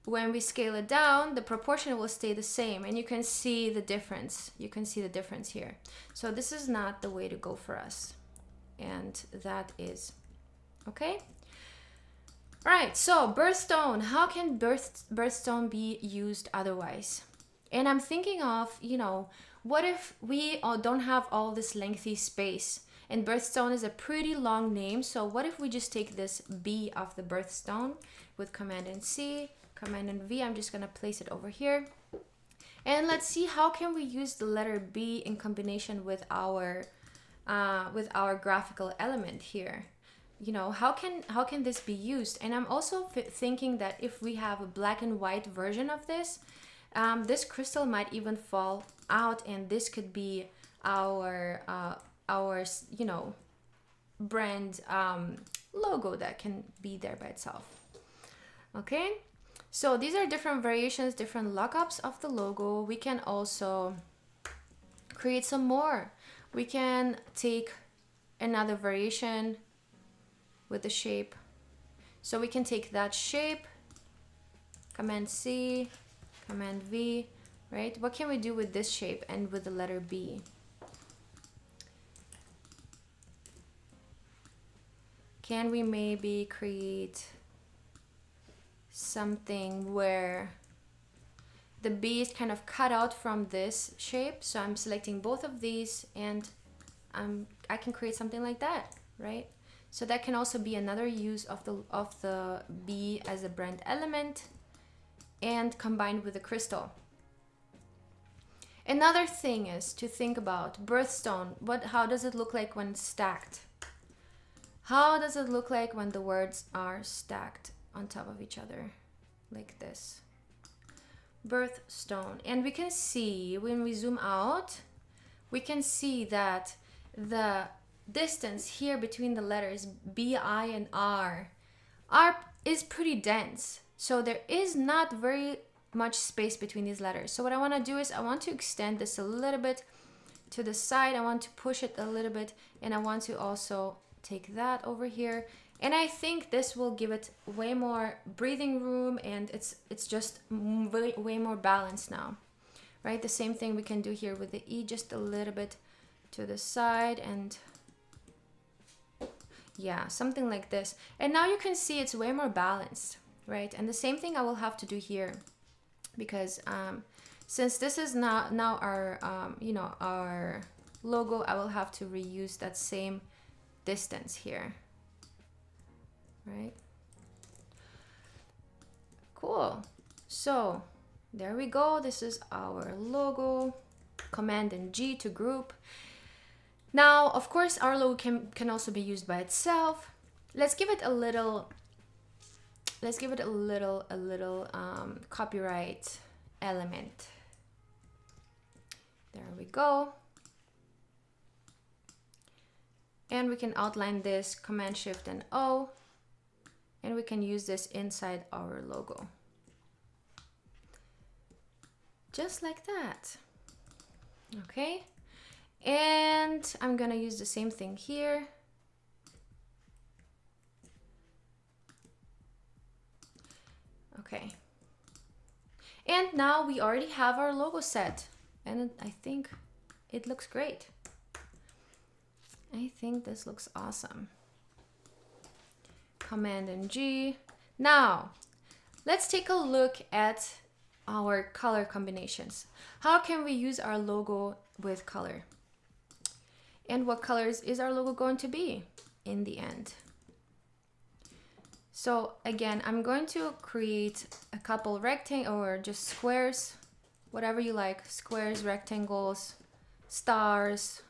when we scale it down, the proportion will stay the same, and you can see the difference. You can see the difference here. So this is not the way to go for us. And that is okay. All right, so birthstone. How can birthstone be used otherwise? And I'm thinking of, you know, what if we don't have all this lengthy space? And birthstone is a pretty long name. So what if we just take this B of the birthstone with Command and C, Command and V. I'm just gonna place it over here. And let's see how can we use the letter B in combination with our graphical element here. You know, how can this be used? And I'm also thinking that if we have a black and white version of this, this crystal might even fall out, and this could be our you know, brand logo that can be there by itself. Okay, so these are different variations, different lockups of the logo. We can also create some more. We can take another variation with the shape. So we can take that shape, Command C, Command V, right? What can we do with this shape and with the letter B? Can we maybe create something where the B is kind of cut out from this shape? So I'm selecting both of these, and I can create something like that, right? So that can also be another use of the B as a brand element and combined with the crystal. Another thing is to think about birthstone. How does it look like when stacked? How does it look like when the words are stacked on top of each other like this? Birthstone. And we can see when we zoom out, we can see that the distance here between the letters B, I, and R is pretty dense. So there is not very much space between these letters. So what I want to do is I want to extend this a little bit to the side. I want to push it a little bit, and I want to also take that over here. And I think this will give it way more breathing room, and it's just way more balanced now, right? The same thing we can do here with the E, just a little bit to the side, and yeah, something like this. And now you can see it's way more balanced, right? And the same thing I will have to do here, because since this is now our you know, our logo, I will have to reuse that same distance here, right? Cool. So there we go. This is our logo. Command and G to group. Now, of course, our logo can also be used by itself. Let's give it a little copyright element. There we go. And we can outline this, Command Shift and O, and we can use this inside our logo. Just like that. Okay. And I'm gonna use the same thing here. Okay. And now we already have our logo set, and I think it looks great. I think this looks awesome. Command and G. Now, let's take a look at our color combinations. How can we use our logo with color? And what colors is our logo going to be in the end? So again, I'm going to create a couple rectangles or just squares, whatever you like, squares, rectangles, stars.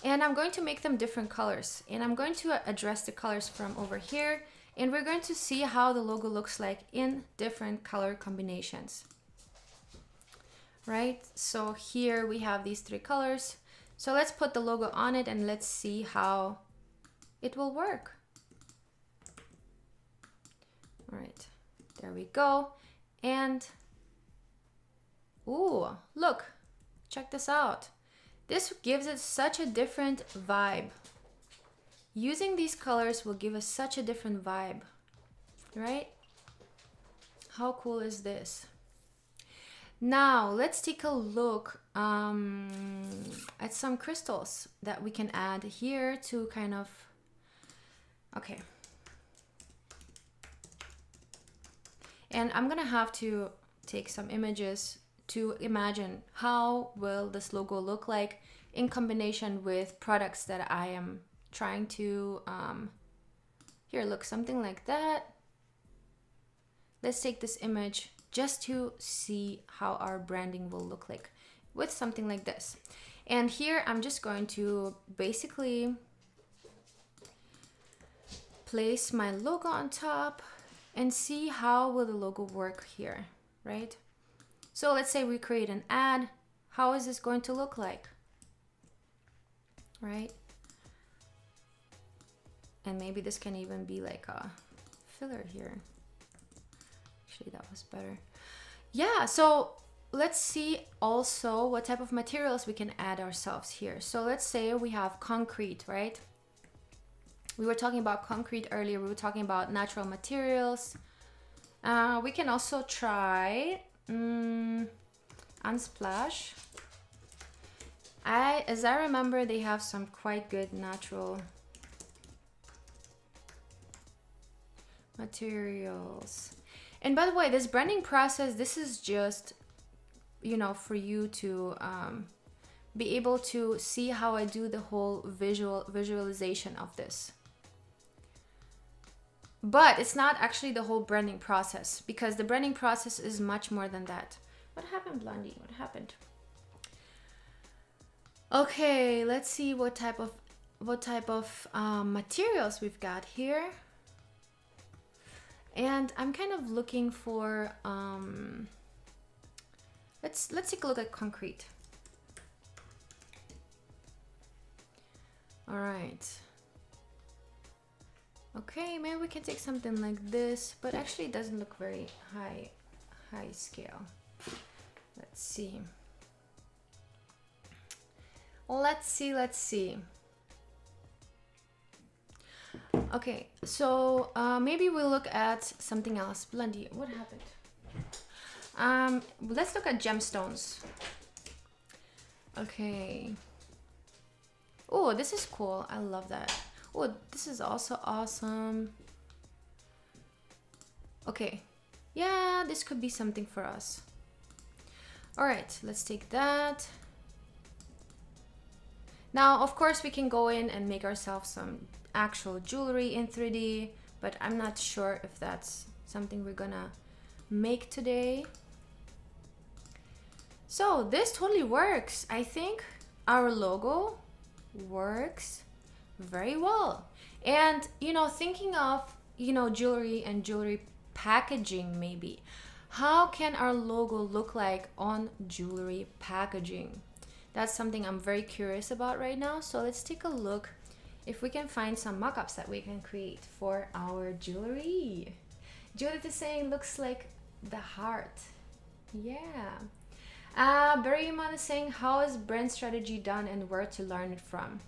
And I'm going to make them different colors, and I'm going to address the colors from over here, and we're going to see how the logo looks like in different color combinations. Right, so here we have these three colors. So let's put the logo on it and let's see how it will work. All right, there we go. And ooh, look, check this out. This gives it such a different vibe. Using these colors will give us such a different vibe, right? How cool is this? Now let's take a look at some crystals that we can add here to kind of, okay. And I'm gonna have to take some images to imagine how will this logo look like in combination with products that I am trying to, here, look, something like that. Let's take this image just to see how our branding will look like with something like this. And here I'm just going to basically place my logo on top and see how will the logo work here, right? So let's say we create an ad. How is this going to look like, right? And maybe this can even be like a filler here. Actually, that was better. Yeah, so let's see also what type of materials we can add ourselves here. So let's say we have concrete, right? We were talking about concrete earlier. We were talking about natural materials. We can also try Unsplash. As I remember, they have some quite good natural materials. And by the way, this branding process, this is just, you know, for you to be able to see how I do the whole visualization of this. But it's not actually the whole branding process, because the branding process is much more than that. What happened, Blondie? What happened? Okay, let's see what type of materials we've got here. And I'm kind of looking for let's take a look at concrete. All right. Okay, maybe we can take something like this, but actually it doesn't look very high scale. Let's see. Let's see. Okay, so maybe we'll look at something else. Blondie, what happened? Let's look at gemstones. Okay. Oh, this is cool. I love that. Oh, this is also awesome. Okay. Yeah, this could be something for us. All right, let's take that. Now, of course, we can go in and make ourselves some actual jewelry in 3D, but I'm not sure if that's something we're gonna make today. So this totally works. I think our logo works very well. And, you know, thinking of, you know, jewelry and jewelry packaging, maybe. How can our logo look like on jewelry packaging? That's something I'm very curious about right now. So let's take a look if we can find some mockups that we can create for our jewelry. Judith is saying looks like the heart. Yeah. Berryman is saying, how is brand strategy done and where to learn it from?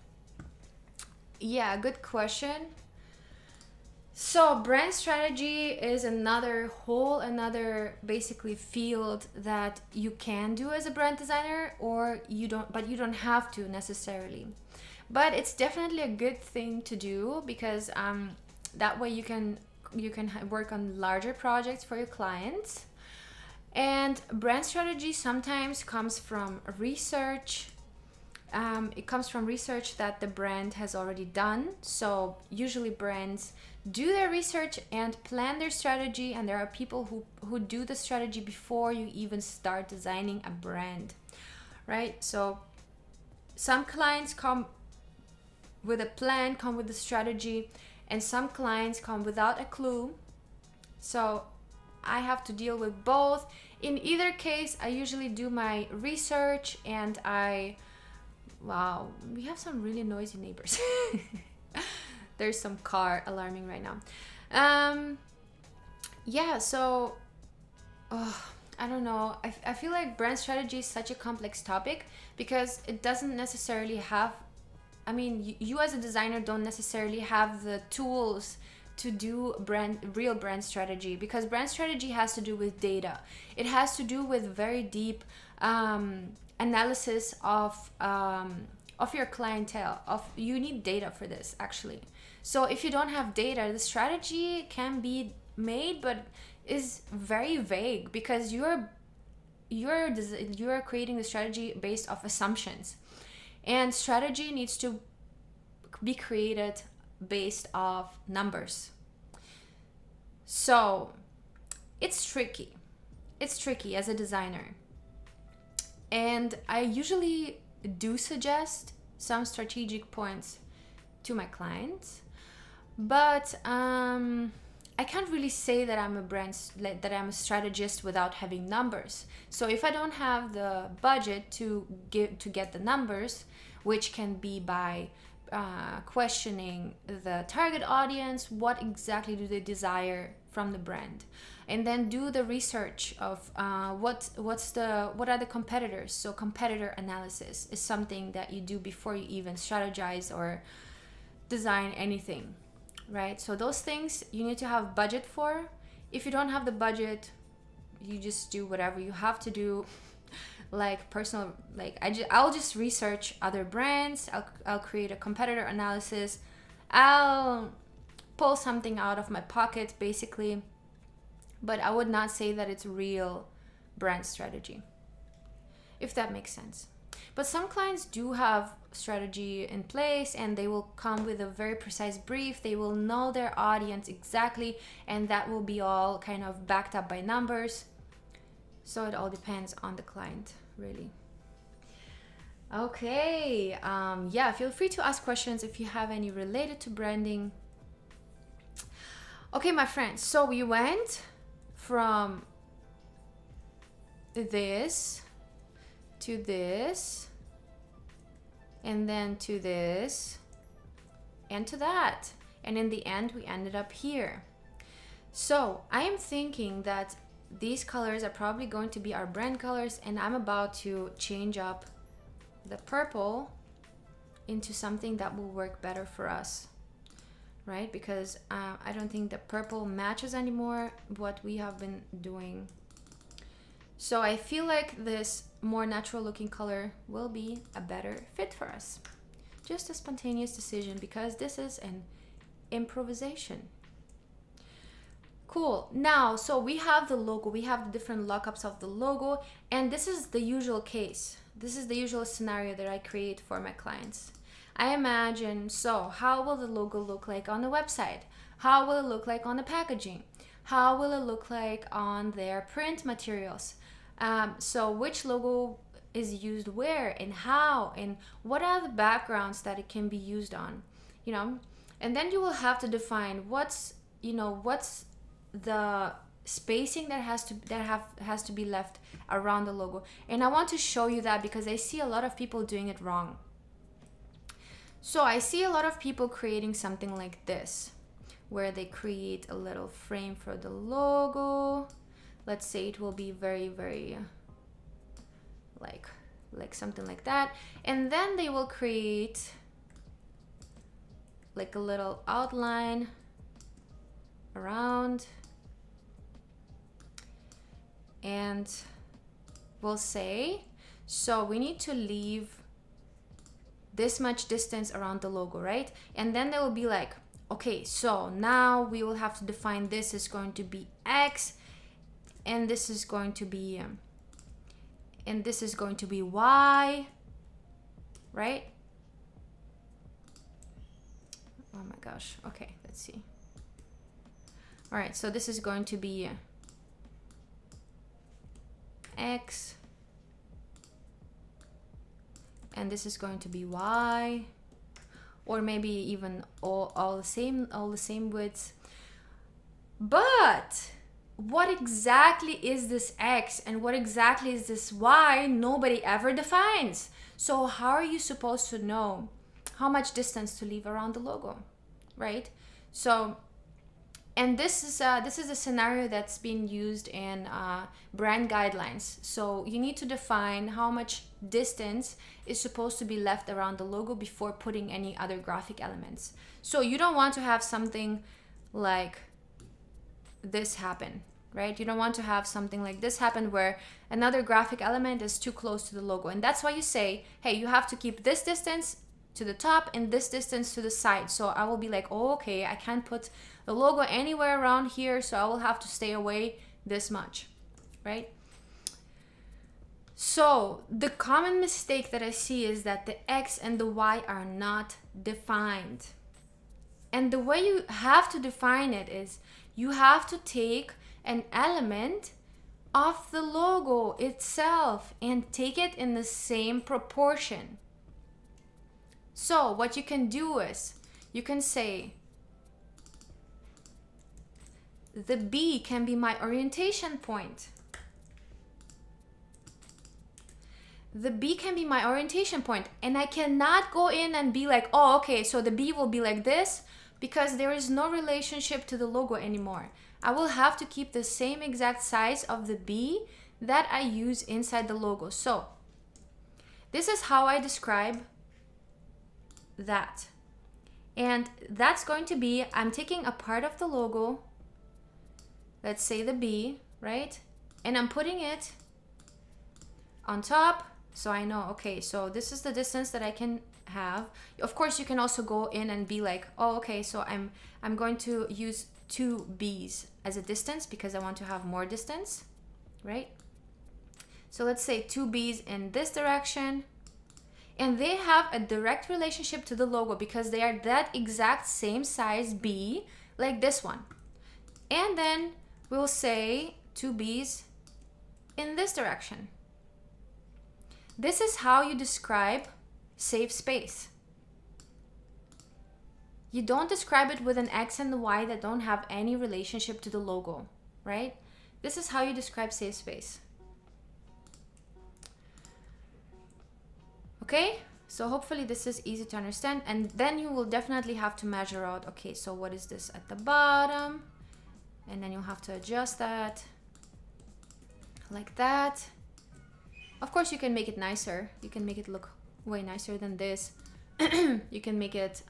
Yeah, good question. So brand strategy is another basically field that you can do as a brand designer, or you don't have to necessarily. But it's definitely a good thing to do, because that way you can work on larger projects for your clients. And brand strategy sometimes comes from research. It comes from research that the brand has already done. So usually brands do their research and plan their strategy, and there are people who do the strategy before you even start designing a brand, right? So some clients come with a plan, come with a strategy, and some clients come without a clue. So I have to deal with both. In either case, I usually do my research and I Wow, we have some really noisy neighbors. There's some car alarming right now. Yeah, so I don't know. I feel like brand strategy is such a complex topic because it doesn't necessarily have, I mean, you as a designer don't necessarily have the tools to do real brand strategy, because brand strategy has to do with data. It has to do with very deep analysis of your clientele. You need data for this, actually. So if you don't have data, the strategy can be made, but is very vague, because you're creating the strategy based off assumptions, and strategy needs to be created based off numbers. So it's tricky as a designer, and I usually do suggest some strategic points to my clients, but I can't really say that I'm a strategist without having numbers. So if I don't have the budget to get the numbers, which can be by questioning the target audience, what exactly do they desire from the brand, and then do the research of what are the competitors. So competitor analysis is something that you do before you even strategize or design anything, right? So those things you need to have budget for. If you don't have the budget, you just do whatever you have to do. Like personal, like I'll just research other brands. I'll create a competitor analysis. I'll pull something out of my pocket, basically. But I would not say that it's real brand strategy, if that makes sense. But some clients do have strategy in place, and they will come with a very precise brief. They will know their audience exactly, and that will be all kind of backed up by numbers. So it all depends on the client, really. Okay, yeah, feel free to ask questions if you have any related to branding. Okay, my friends, so we went from this to this, and then to this, and to that. And in the end, we ended up here. So I am thinking that these colors are probably going to be our brand colors, and I'm about to change up the purple into something that will work better for us, right? Because I don't think the purple matches anymore what we have been doing. So I feel like this more natural looking color will be a better fit for us. Just a spontaneous decision, because this is an improvisation. Cool. Now, so we have the logo, we have the different lockups of the logo, and this is the usual case. This is the usual scenario that I create for my clients. I imagine, so how will the logo look like on the website? How will it look like on the packaging? How will it look like on their print materials? So which logo is used where and how, and what are the backgrounds that it can be used on, you know? And then you will have to define what's the spacing that has to be left around the logo. And I want to show you that because I see a lot of people doing it wrong. So I see a lot of people creating something like this, where they create a little frame for the logo. Let's say it will be very, very like something like that. And then they will create like a little outline around, and we'll say, so we need to leave this much distance around the logo, right? And then they will be like, okay, so now we will have to define this is going to be X, and this is going to be Y, right? Oh my gosh. Okay, let's see. All right, so this is going to be X, and this is going to be Y, or maybe even all the same widths. But what exactly is this X and what exactly is this Y, nobody ever defines. So how are you supposed to know how much distance to leave around the logo, right? So, and this is a scenario that's been used in brand guidelines. So you need to define how much distance is supposed to be left around the logo before putting any other graphic elements. So you don't want to have something like this happen, right? You don't want to have something like this happen where another graphic element is too close to the logo. And that's why you say, hey, you have to keep this distance to the top and this distance to the side. So I will be like, oh, okay, I can't put the logo anywhere around here, so I will have to stay away this much, right? So the common mistake that I see is that the X and the Y are not defined. And the way you have to define it is you have to take an element of the logo itself and take it in the same proportion. So what you can do is you can say the B can be my orientation point. The B can be my orientation point, and I cannot go in and be like, oh, okay, so the B will be like this, because there is no relationship to the logo anymore. I will have to keep the same exact size of the B that I use inside the logo. So this is how I describe that. And that's going to be, I'm taking a part of the logo, let's say the B, right? And I'm putting it on top. So I know, okay, so this is the distance that I can have. Of course, you can also go in and be like, oh, okay, so I'm going to use 2 B's as a distance because I want to have more distance, right? So let's say 2 B's in this direction, and they have a direct relationship to the logo because they are that exact same size B like this one. And then we'll say 2 B's in this direction. This is how you describe safe space. You don't describe it with an X and the Y that don't have any relationship to the logo, right? This is how you describe safe space. Okay, so hopefully this is easy to understand, and then you will definitely have to measure out, okay, so what is this at the bottom? And then you'll have to adjust that like that. Of course, you can make it nicer. You can make it look way nicer than this. You can make it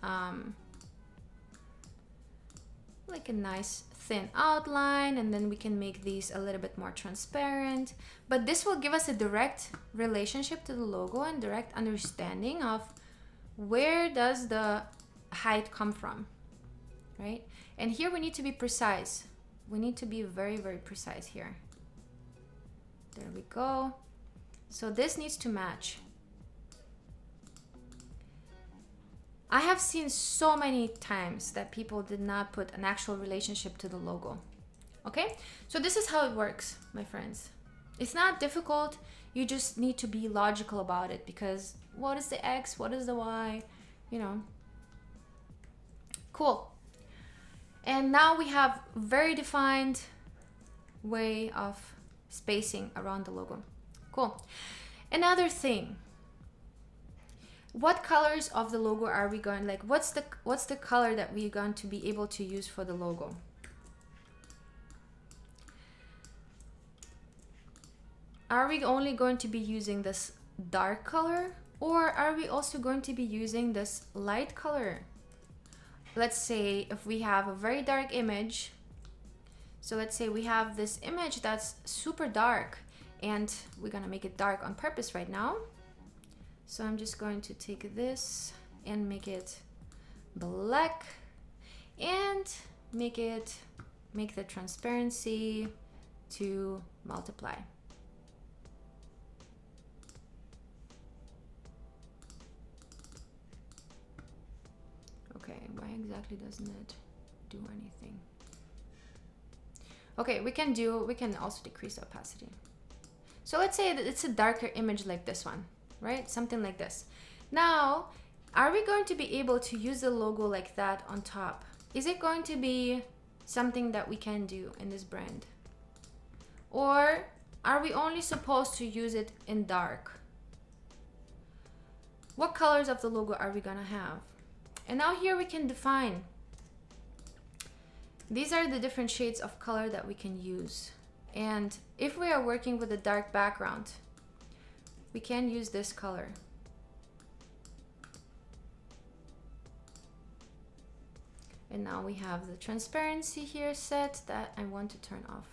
like a nice thin outline, and then we can make these a little bit more transparent. But this will give us a direct relationship to the logo and direct understanding of where does the height come from, right? And here we need to be precise. We need to be very, very precise here. There we go. So this needs to match. I have seen so many times that people did not put an actual relationship to the logo. Okay, so this is how it works, my friends. It's not difficult. You just need to be logical about it, because what is the X? What is the Y? You know. Cool. And now we have very defined way of spacing around the logo. Cool. Another thing. What colors of the logo are we going, like what's the color that we're going to be able to use for the logo? Are we only going to be using this dark color, or are we also going to be using this light color? Let's say if we have a very dark image, so let's say we have this image that's super dark, and we're gonna make it dark on purpose right now. So I'm just going to take this and make it black and make the transparency to multiply. Okay, why exactly doesn't it do anything? Okay, we can also decrease the opacity. So let's say that it's a darker image like this one, right? Something like this. Now, are we going to be able to use the logo like that on top? Is it going to be something that we can do in this brand? Or are we only supposed to use it in dark? What colors of the logo are we gonna have? And now here we can define. These are the different shades of color that we can use. And if we are working with a dark background, we can use this color. And now we have the transparency here set that I want to turn off.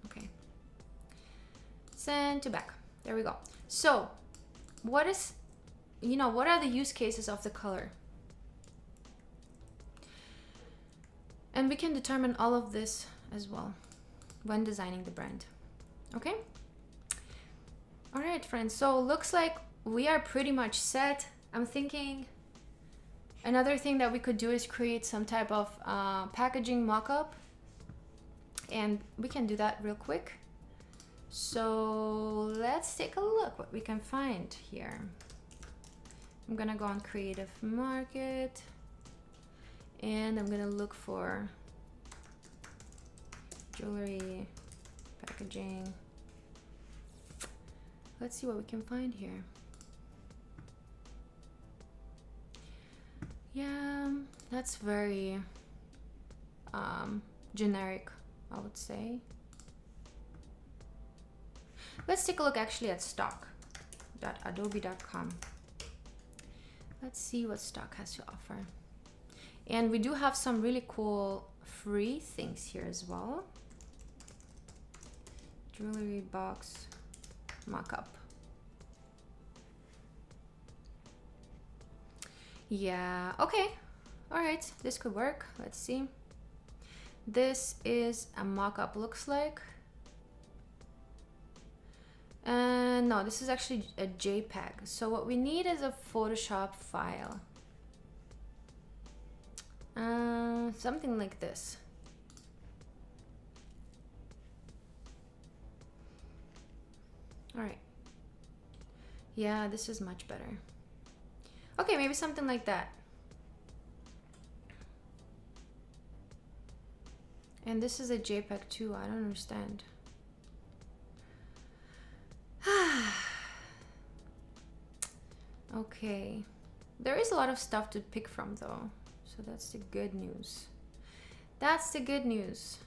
Okay. Send to back. There we go. So what is, what are the use cases of the color? And we can determine all of this as well when designing the brand. Okay? All right, friends. So looks like we are pretty much set. I'm thinking another thing that we could do is create some type of packaging mock-up. And we can do that real quick. So let's take a look what we can find here. I'm gonna go on Creative Market and I'm gonna look for jewelry, packaging. Let's see what we can find here. Yeah, that's very generic, I would say. Let's take a look actually at stock.adobe.com. Let's see what stock has to offer. And we do have some really cool free things here as well. Jewelry box mockup. Yeah, okay. All right, this could work. Let's see. This is a mockup, looks like. No, this is actually a JPEG. So what we need is a Photoshop file. Something like this. All right. Yeah, this is much better. Okay, maybe something like that. And this is a JPEG too. I don't understand. Okay. There is a lot of stuff to pick from though. So that's the good news. That's the good news.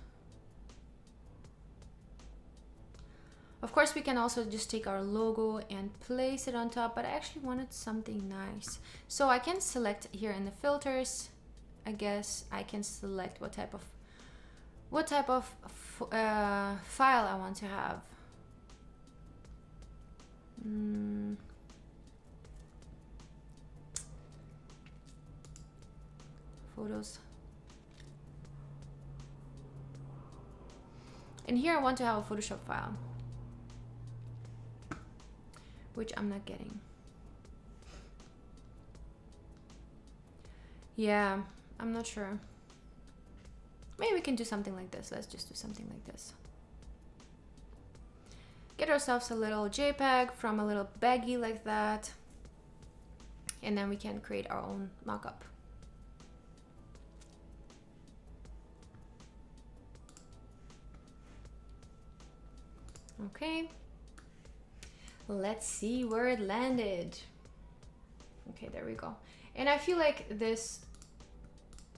Of course, we can also just take our logo and place it on top, but I actually wanted something nice. So I can select here in the filters. I guess I can select what type of file I want to have. Photos. And here I want to have a Photoshop file, which I'm not getting. Yeah, I'm not sure. Maybe we can do something like this. Let's just do something like this. Get ourselves a little JPEG from a little baggie like that. And then we can create our own mockup. Okay. Let's see where it landed. Okay, there we go. And I feel like this,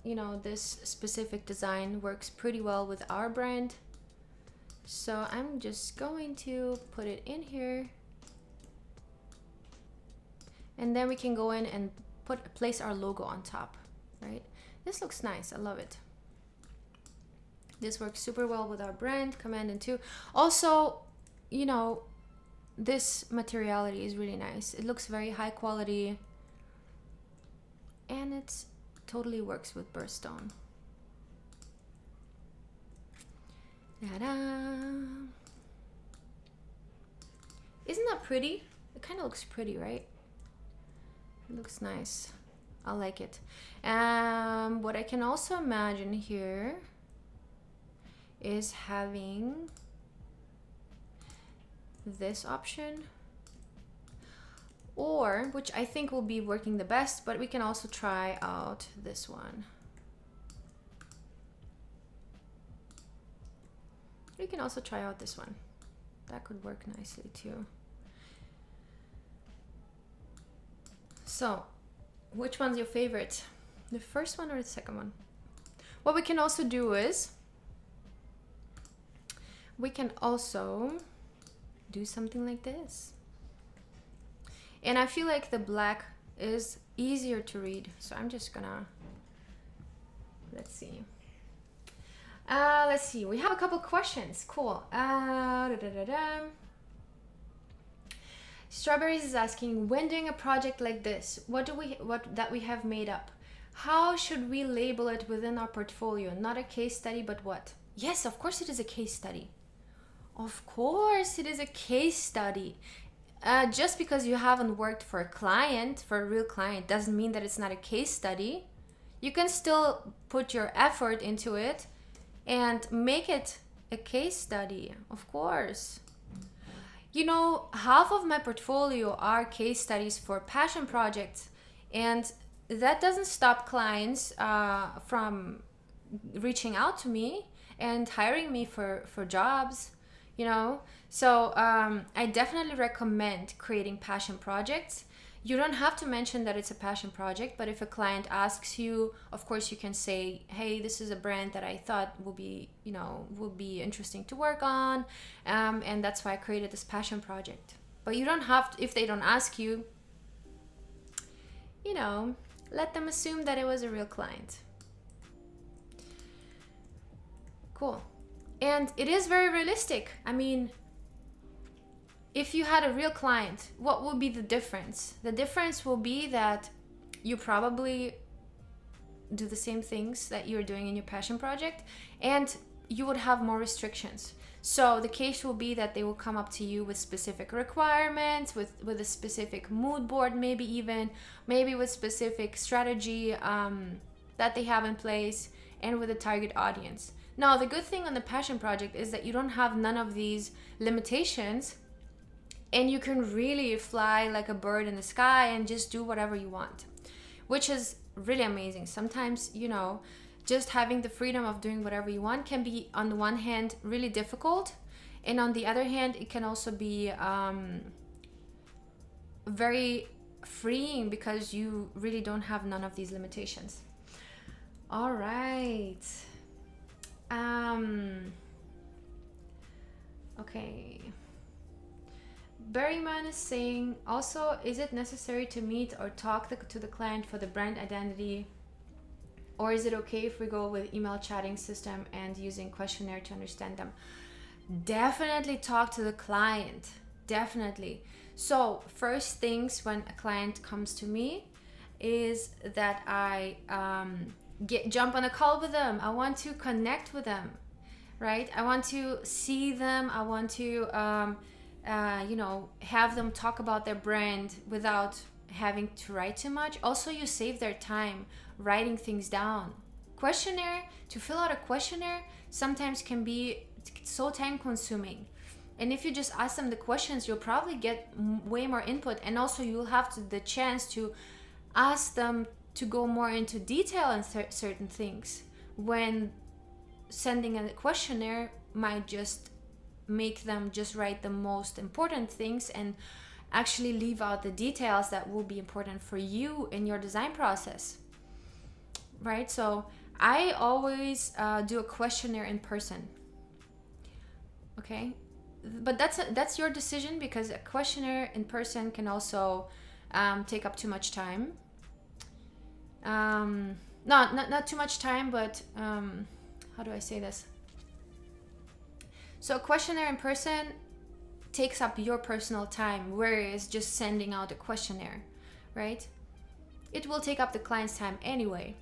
this specific design works pretty well with our brand. So I'm just going to put it in here. And then we can go in and place our logo on top, right? This looks nice. I love it. This works super well with our brand, Command and 2. Also, this materiality is really nice. It looks very high quality. And it totally works with BIRTHSTONE. Ta-da! Isn't that pretty? It kind of looks pretty, right? It looks nice. I like it. What I can also imagine here is having this option, or which I think will be working the best, but we can also try out this one. You can also try out this one. That could work nicely too. So, which one's your favorite? The first one or the second one? What we can also do is, we can also do something like this. And I feel like the black is easier to read. So I'm just gonna, let's see. Let's see, we have a couple questions. Cool. Strawberries is asking, when doing a project like this, what that we have made up, how should we label it within our portfolio? Not a case study, but what? Yes, of course it is a case study. Of course it is a case study. Just because you haven't worked for a client, for a real client, doesn't mean that it's not a case study. You can still put your effort into it and make it a case study, of course. You know, half of my portfolio are case studies for passion projects, and that doesn't stop clients from reaching out to me and hiring me for jobs, you know. So I definitely recommend creating passion projects. You don't have to mention that it's a passion project, but if a client asks you, of course you can say, hey, this is a brand that I thought will be, you know, would be interesting to work on, and that's why I created this passion project. But you don't have to, if they don't ask you, you know, let them assume that it was a real client. Cool. And it is very realistic. I mean, if you had a real client, what would be the difference? The difference will be that you probably do the same things that you're doing in your passion project, and you would have more restrictions. So the case will be that they will come up to you with specific requirements, with a specific mood board, maybe with specific strategy that they have in place, and with a target audience. Now, the good thing on the passion project is that you don't have none of these limitations, and you can really fly like a bird in the sky and just do whatever you want, which is really amazing. Sometimes, you know, just having the freedom of doing whatever you want can be, on the one hand, really difficult, and on the other hand, it can also be very freeing because you really don't have none of these limitations. All right. Okay. Berryman is saying, also, is it necessary to meet or talk to the client for the brand identity? Or is it okay if we go with email chatting system and using questionnaire to understand them? Definitely talk to the client. Definitely. So first things when a client comes to me is that I jump on a call with them. I want to connect with them, right? I want to see them. I want to you know, have them talk about their brand without having to write too much. Also, you save their time writing things down. To fill out a questionnaire sometimes can be so time consuming. And if you just ask them the questions, you'll probably get way more input. And also you'll have the chance to ask them to go more into detail on certain things, when sending a questionnaire might just make them just write the most important things and actually leave out the details that will be important for you in your design process, right? So I always do a questionnaire in person. Okay, but that's your decision, because a questionnaire in person can also take up too much time. Not too much time, but how do I say this? So a questionnaire in person takes up your personal time, whereas just sending out a questionnaire, right? It will take up the client's time anyway,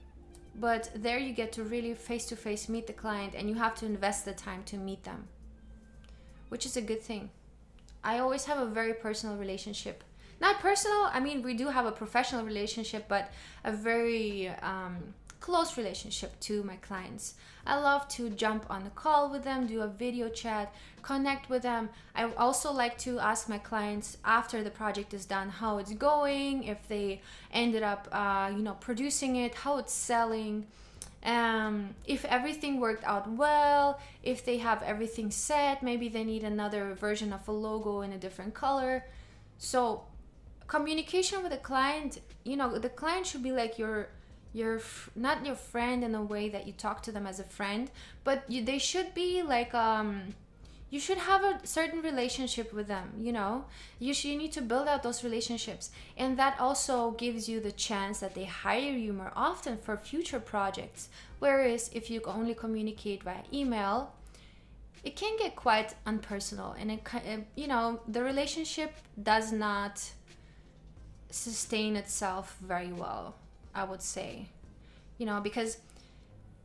but there you get to really face-to-face meet the client, and you have to invest the time to meet them, which is a good thing. I always have a very personal relationship. Not personal, I mean, we do have a professional relationship, but a very close relationship to my clients. I love to jump on a call with them, do a video chat, connect with them. I also like to ask my clients after the project is done how it's going, if they ended up producing it, how it's selling, If everything worked out well, if they have everything set, maybe they need another version of a logo in a different color. So communication with the client, the client should be like your not your friend in a way that you talk to them as a friend, but they should be like you should have a certain relationship with them. You need to build out those relationships, and that also gives you the chance that they hire you more often for future projects. Whereas if you only communicate via email, it can get quite unpersonal, and the relationship does not sustain itself very well, I would say. Because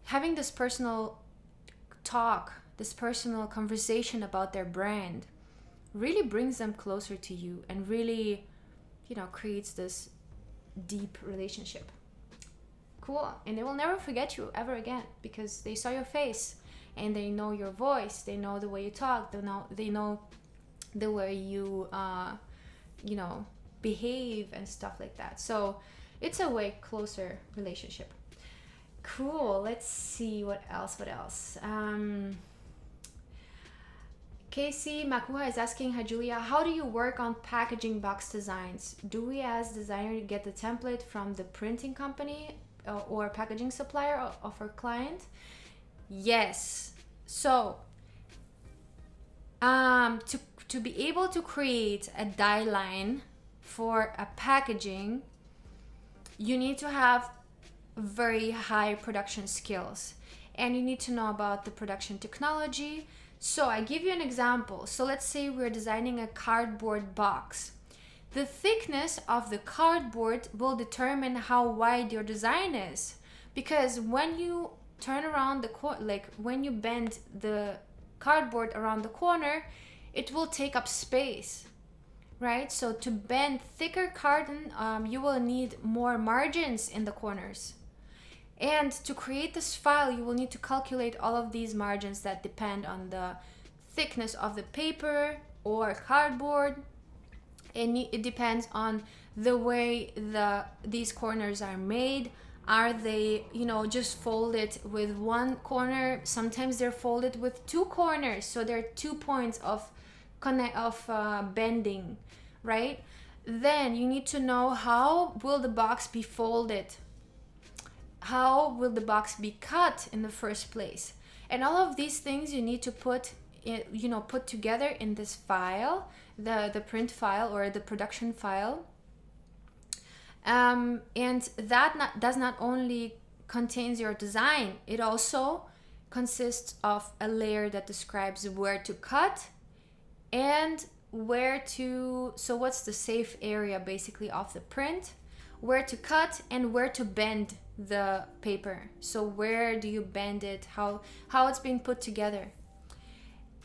having this personal talk, this personal conversation about their brand really brings them closer to you and really, creates this deep relationship. Cool. And they will never forget you ever again, because they saw your face and they know your voice, they know the way you talk, they know the way you behave and stuff like that. So it's a way closer relationship. Cool. Let's see what else. Casey Makuha is asking, hi Julia, how do you work on packaging box designs? Do we as designer get the template from the printing company or packaging supplier of our client? Yes. So to be able to create a die line for a packaging, you need to have very high production skills, and you need to know about the production technology. So I give you an example. So let's say we're designing a cardboard box. The thickness of the cardboard will determine how wide your design is, because when you turn around when you bend the cardboard around the corner, it will take up space, right? So to bend thicker carton, you will need more margins in the corners. And to create this file, you will need to calculate all of these margins that depend on the thickness of the paper or cardboard. And it depends on the way these corners are made. Are they, just folded with one corner? Sometimes they're folded with two corners. So there are 2 points of bending, right? Then you need to know, how will the box be folded? How will the box be cut in the first place? And all of these things you need to put together in this file, the print file or the production file. And that does not only contains your design, it also consists of a layer that describes where to cut and so what's the safe area basically of the print, where to cut and where to bend the paper. So where do you bend it, how it's being put together.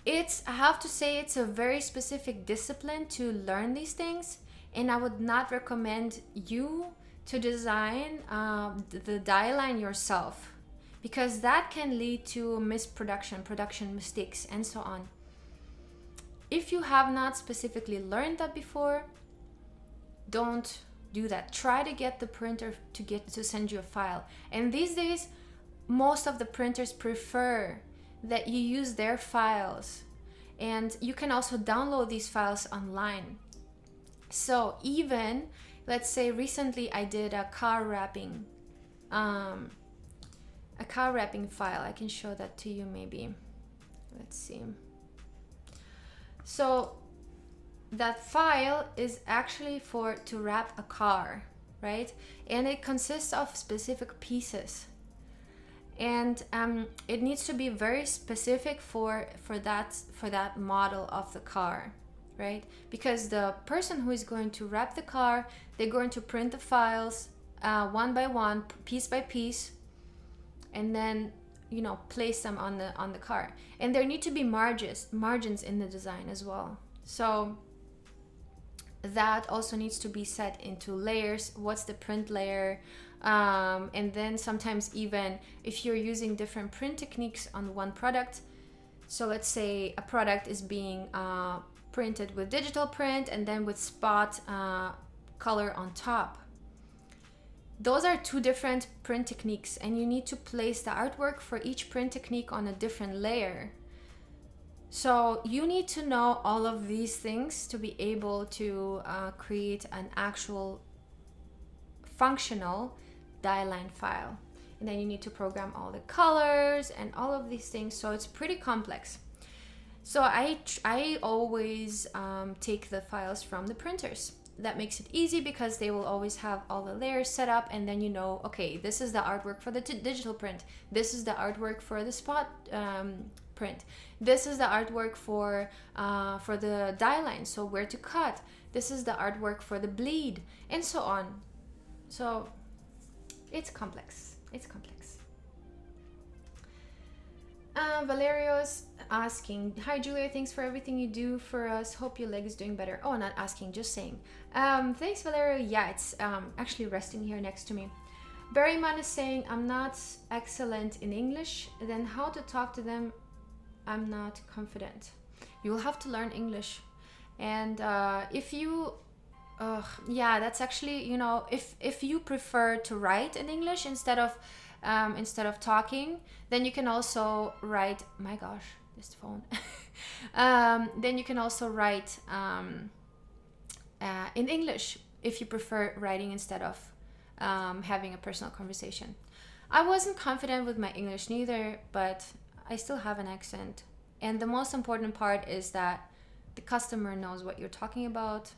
I have to say, it's a very specific discipline to learn these things, and I would not recommend you to design the die line yourself, because that can lead to production mistakes, and so on. If you have not specifically learned that before, don't do that. Try to get the printer to send you a file. And these days, most of the printers prefer that you use their files, and you can also download these files online. So even, let's say recently I did a car wrapping file. I can show that to you maybe. Let's see. So that file is actually to wrap a car, right? And it consists of specific pieces. And it needs to be very specific for that model of the car, right? Because the person who is going to wrap the car, they're going to print the files one by one, piece by piece, and then place them on the car. And there need to be margins in the design as well. So that also needs to be set into layers. What's the print layer? And then sometimes even if you're using different print techniques on one product, so let's say a product is being printed with digital print and then with spot color on top. those are two different print techniques, and you need to place the artwork for each print technique on a different layer. So you need to know all of these things to be able to create an actual functional die line file. And then you need to program all the colors and all of these things. So it's pretty complex. So I always take the files from the printers. That makes it easy because they will always have all the layers set up, and then you know, okay, this is the artwork for the digital print. This is the artwork for the spot print. This is the artwork for the die line, so where to cut. This is the artwork for the bleed, and so on. So it's complex. It's complex. Valerio's asking, hi Julia, thanks for everything you do for us. Hope your leg is doing better. Oh, not asking, just saying. Thanks, Valerio. Yeah, it's actually resting here next to me. Berryman is saying, I'm not excellent in English. Then how to talk to them? I'm not confident. You will have to learn English. And if you, yeah, that's actually, you know, if you prefer to write in English instead of talking, then you can also write, my gosh, this phone. Then you can also write in English if you prefer writing instead of having a personal conversation. I wasn't confident with my English neither, but I still have an accent. And the most important part is that the customer knows what you're talking about.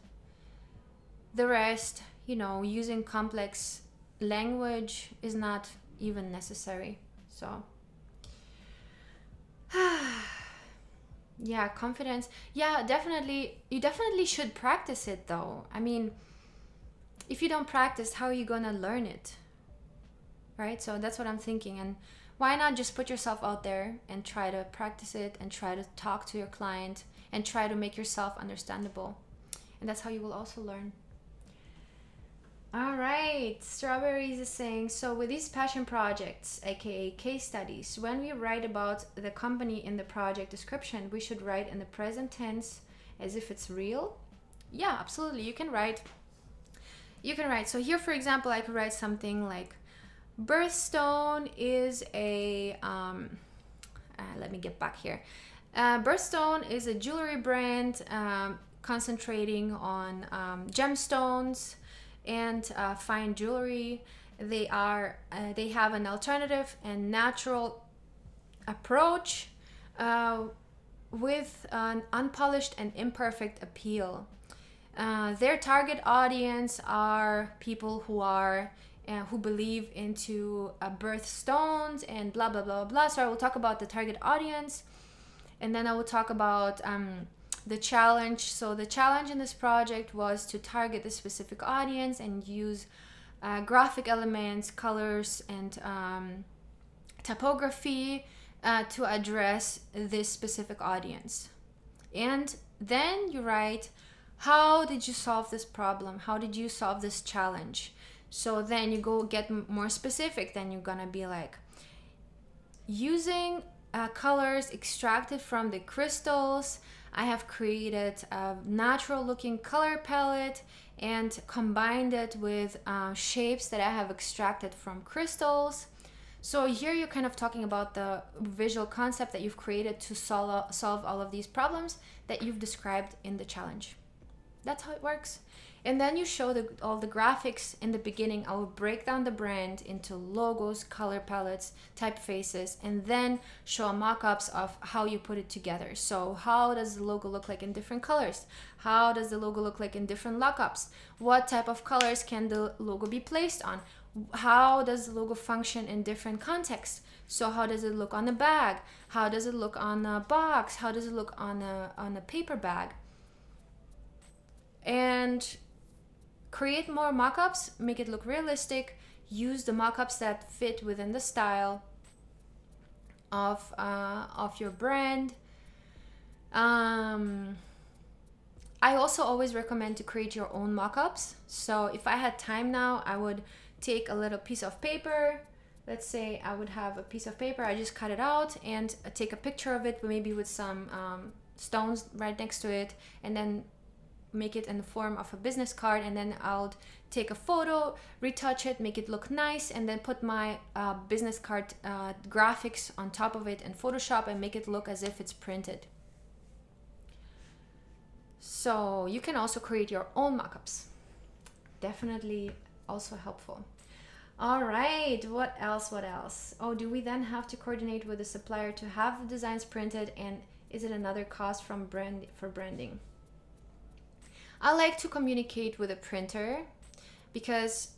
The rest, you know, using complex language is not even necessary. So yeah, confidence. Yeah, definitely. You definitely should practice it though. I mean, if you don't practice, how are you gonna learn it? Right? So that's what I'm thinking. And why not just put yourself out there and try to practice it and try to talk to your client and try to make yourself understandable. And that's how you will also learn. All right, Strawberries is saying, so with these passion projects, aka case studies, when we write about the company in the project description, we should write in the present tense as if it's real? Yeah, absolutely. You can write. So here, for example, I could write something like, BIRTHSTONE is a, let me get back here. BIRTHSTONE is a jewelry brand concentrating on gemstones and fine jewelry. They have an alternative and natural approach with an unpolished and imperfect appeal. Their target audience are people who believe into birthstones and blah blah blah blah. So I will talk about the target audience, and then I will talk about the challenge. So the challenge in this project was to target the specific audience and use graphic elements, colors, and typography to address this specific audience. And then you write, how did you solve this problem? How did you solve this challenge? So then you go get more specific. Then you're gonna be like, using colors extracted from the crystals, I have created a natural looking color palette and combined it with shapes that I have extracted from crystals. So here you're kind of talking about the visual concept that you've created to solve all of these problems that you've described in the challenge. That's how it works. And then you show all the graphics in the beginning. I will break down the brand into logos, color palettes, typefaces, and then show mock-ups of how you put it together. So how does the logo look like in different colors? How does the logo look like in different lockups? What type of colors can the logo be placed on? How does the logo function in different contexts? So how does it look on a bag? How does it look on a box? How does it look on a paper bag? And create more mock-ups, make it look realistic, use the mock-ups that fit within the style of your brand. I also always recommend to create your own mock-ups. So if I had time now, I would take a little piece of paper. Let's say I would have a piece of paper, I just cut it out and take a picture of it, maybe with some stones right next to it, and then make it in the form of a business card, and then I'll take a photo, retouch it, make it look nice, and then put my business card graphics on top of it in Photoshop and make it look as if it's printed. So you can also create your own mockups. Definitely also helpful. All right, what else? Oh, do we then have to coordinate with the supplier to have the designs printed, and is it another cost for branding? I like to communicate with a printer because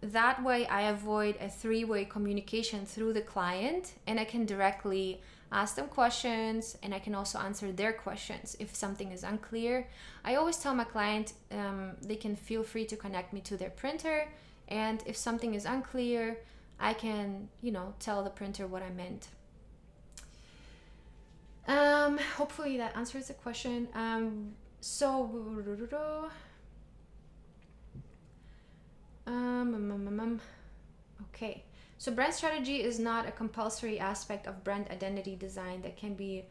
that way I avoid a three-way communication through the client, and I can directly ask them questions, and I can also answer their questions if something is unclear. I always tell my client they can feel free to connect me to their printer, and if something is unclear, I can, tell the printer what I meant. Hopefully that answers the question. Okay, so brand strategy is not a compulsory aspect of brand identity design that can be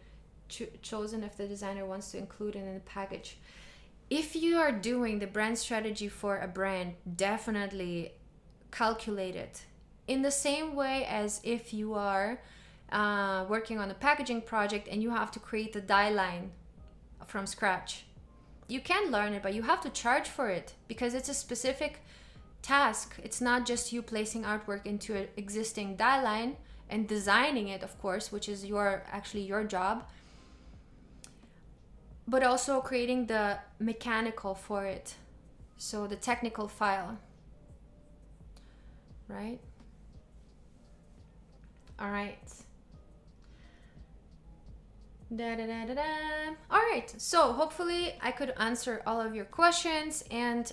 chosen if the designer wants to include it in the package. If you are doing the brand strategy for a brand, definitely calculate it in the same way as if you are working on a packaging project and you have to create a die line from scratch. You can learn it, but you have to charge for it because it's a specific task. It's not just you placing artwork into an existing die line and designing it, of course, which is actually your job, but also creating the mechanical for it, so the technical file, right? All right. All right, so hopefully I could answer all of your questions, and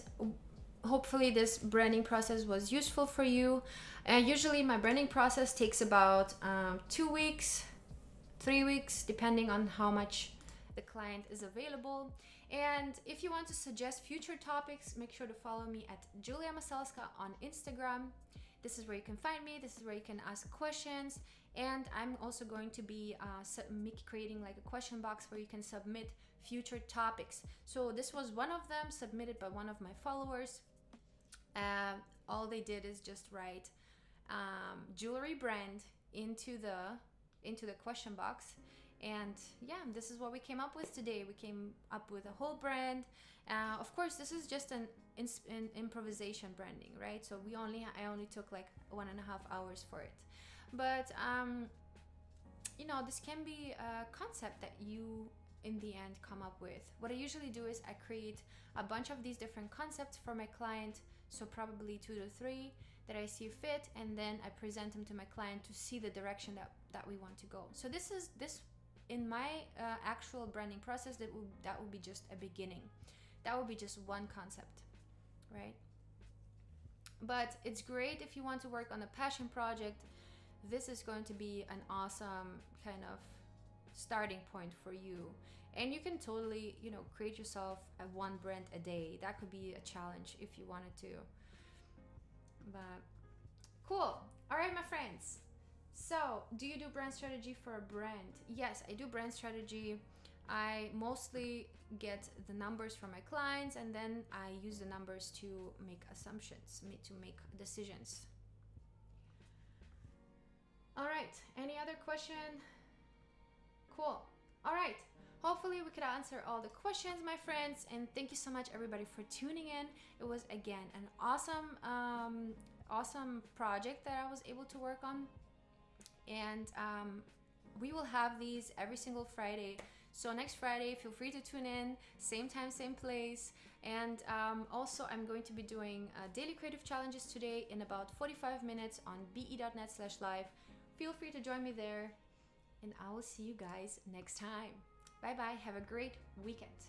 hopefully this branding process was useful for you. Usually my branding process takes about 2 weeks, 3 weeks, depending on how much the client is available. And if you want to suggest future topics, make sure to follow me at Julia Masalska on Instagram. This is where you can find me. This is where you can ask questions. And I'm also going to be creating like a question box where you can submit future topics. So this was one of them submitted by one of my followers. All they did is just write jewelry brand into the question box. And yeah, this is what we came up with today. We came up with a whole brand. Of course, this is just an improvisation branding, right? So I only took like 1.5 hours for it. But this can be a concept that you in the end come up with. What I usually do is I create a bunch of these different concepts for my client, so probably 2 to 3 that I see fit, and then I present them to my client to see the direction that we want to go. So this in my actual branding process, that would be just a beginning. That would be just one concept, right? But it's great if you want to work on a passion project. This is going to be an awesome kind of starting point for you. And you can totally, create yourself a one brand a day. That could be a challenge if you wanted to. But cool. All right, my friends. So, do you do brand strategy for a brand? Yes, I do brand strategy. I mostly get the numbers from my clients, and then I use the numbers to make assumptions, to make decisions. All right, any other question? Cool. All right, hopefully we could answer all the questions, my friends, and thank you so much everybody for tuning in. It was again an awesome project that I was able to work on, and we will have these every single Friday. So next Friday, feel free to tune in, same time, same place. And also I'm going to be doing daily creative challenges today in about 45 minutes on be.net/live. Feel free to join me there, and I will see you guys next time. Bye bye, have a great weekend.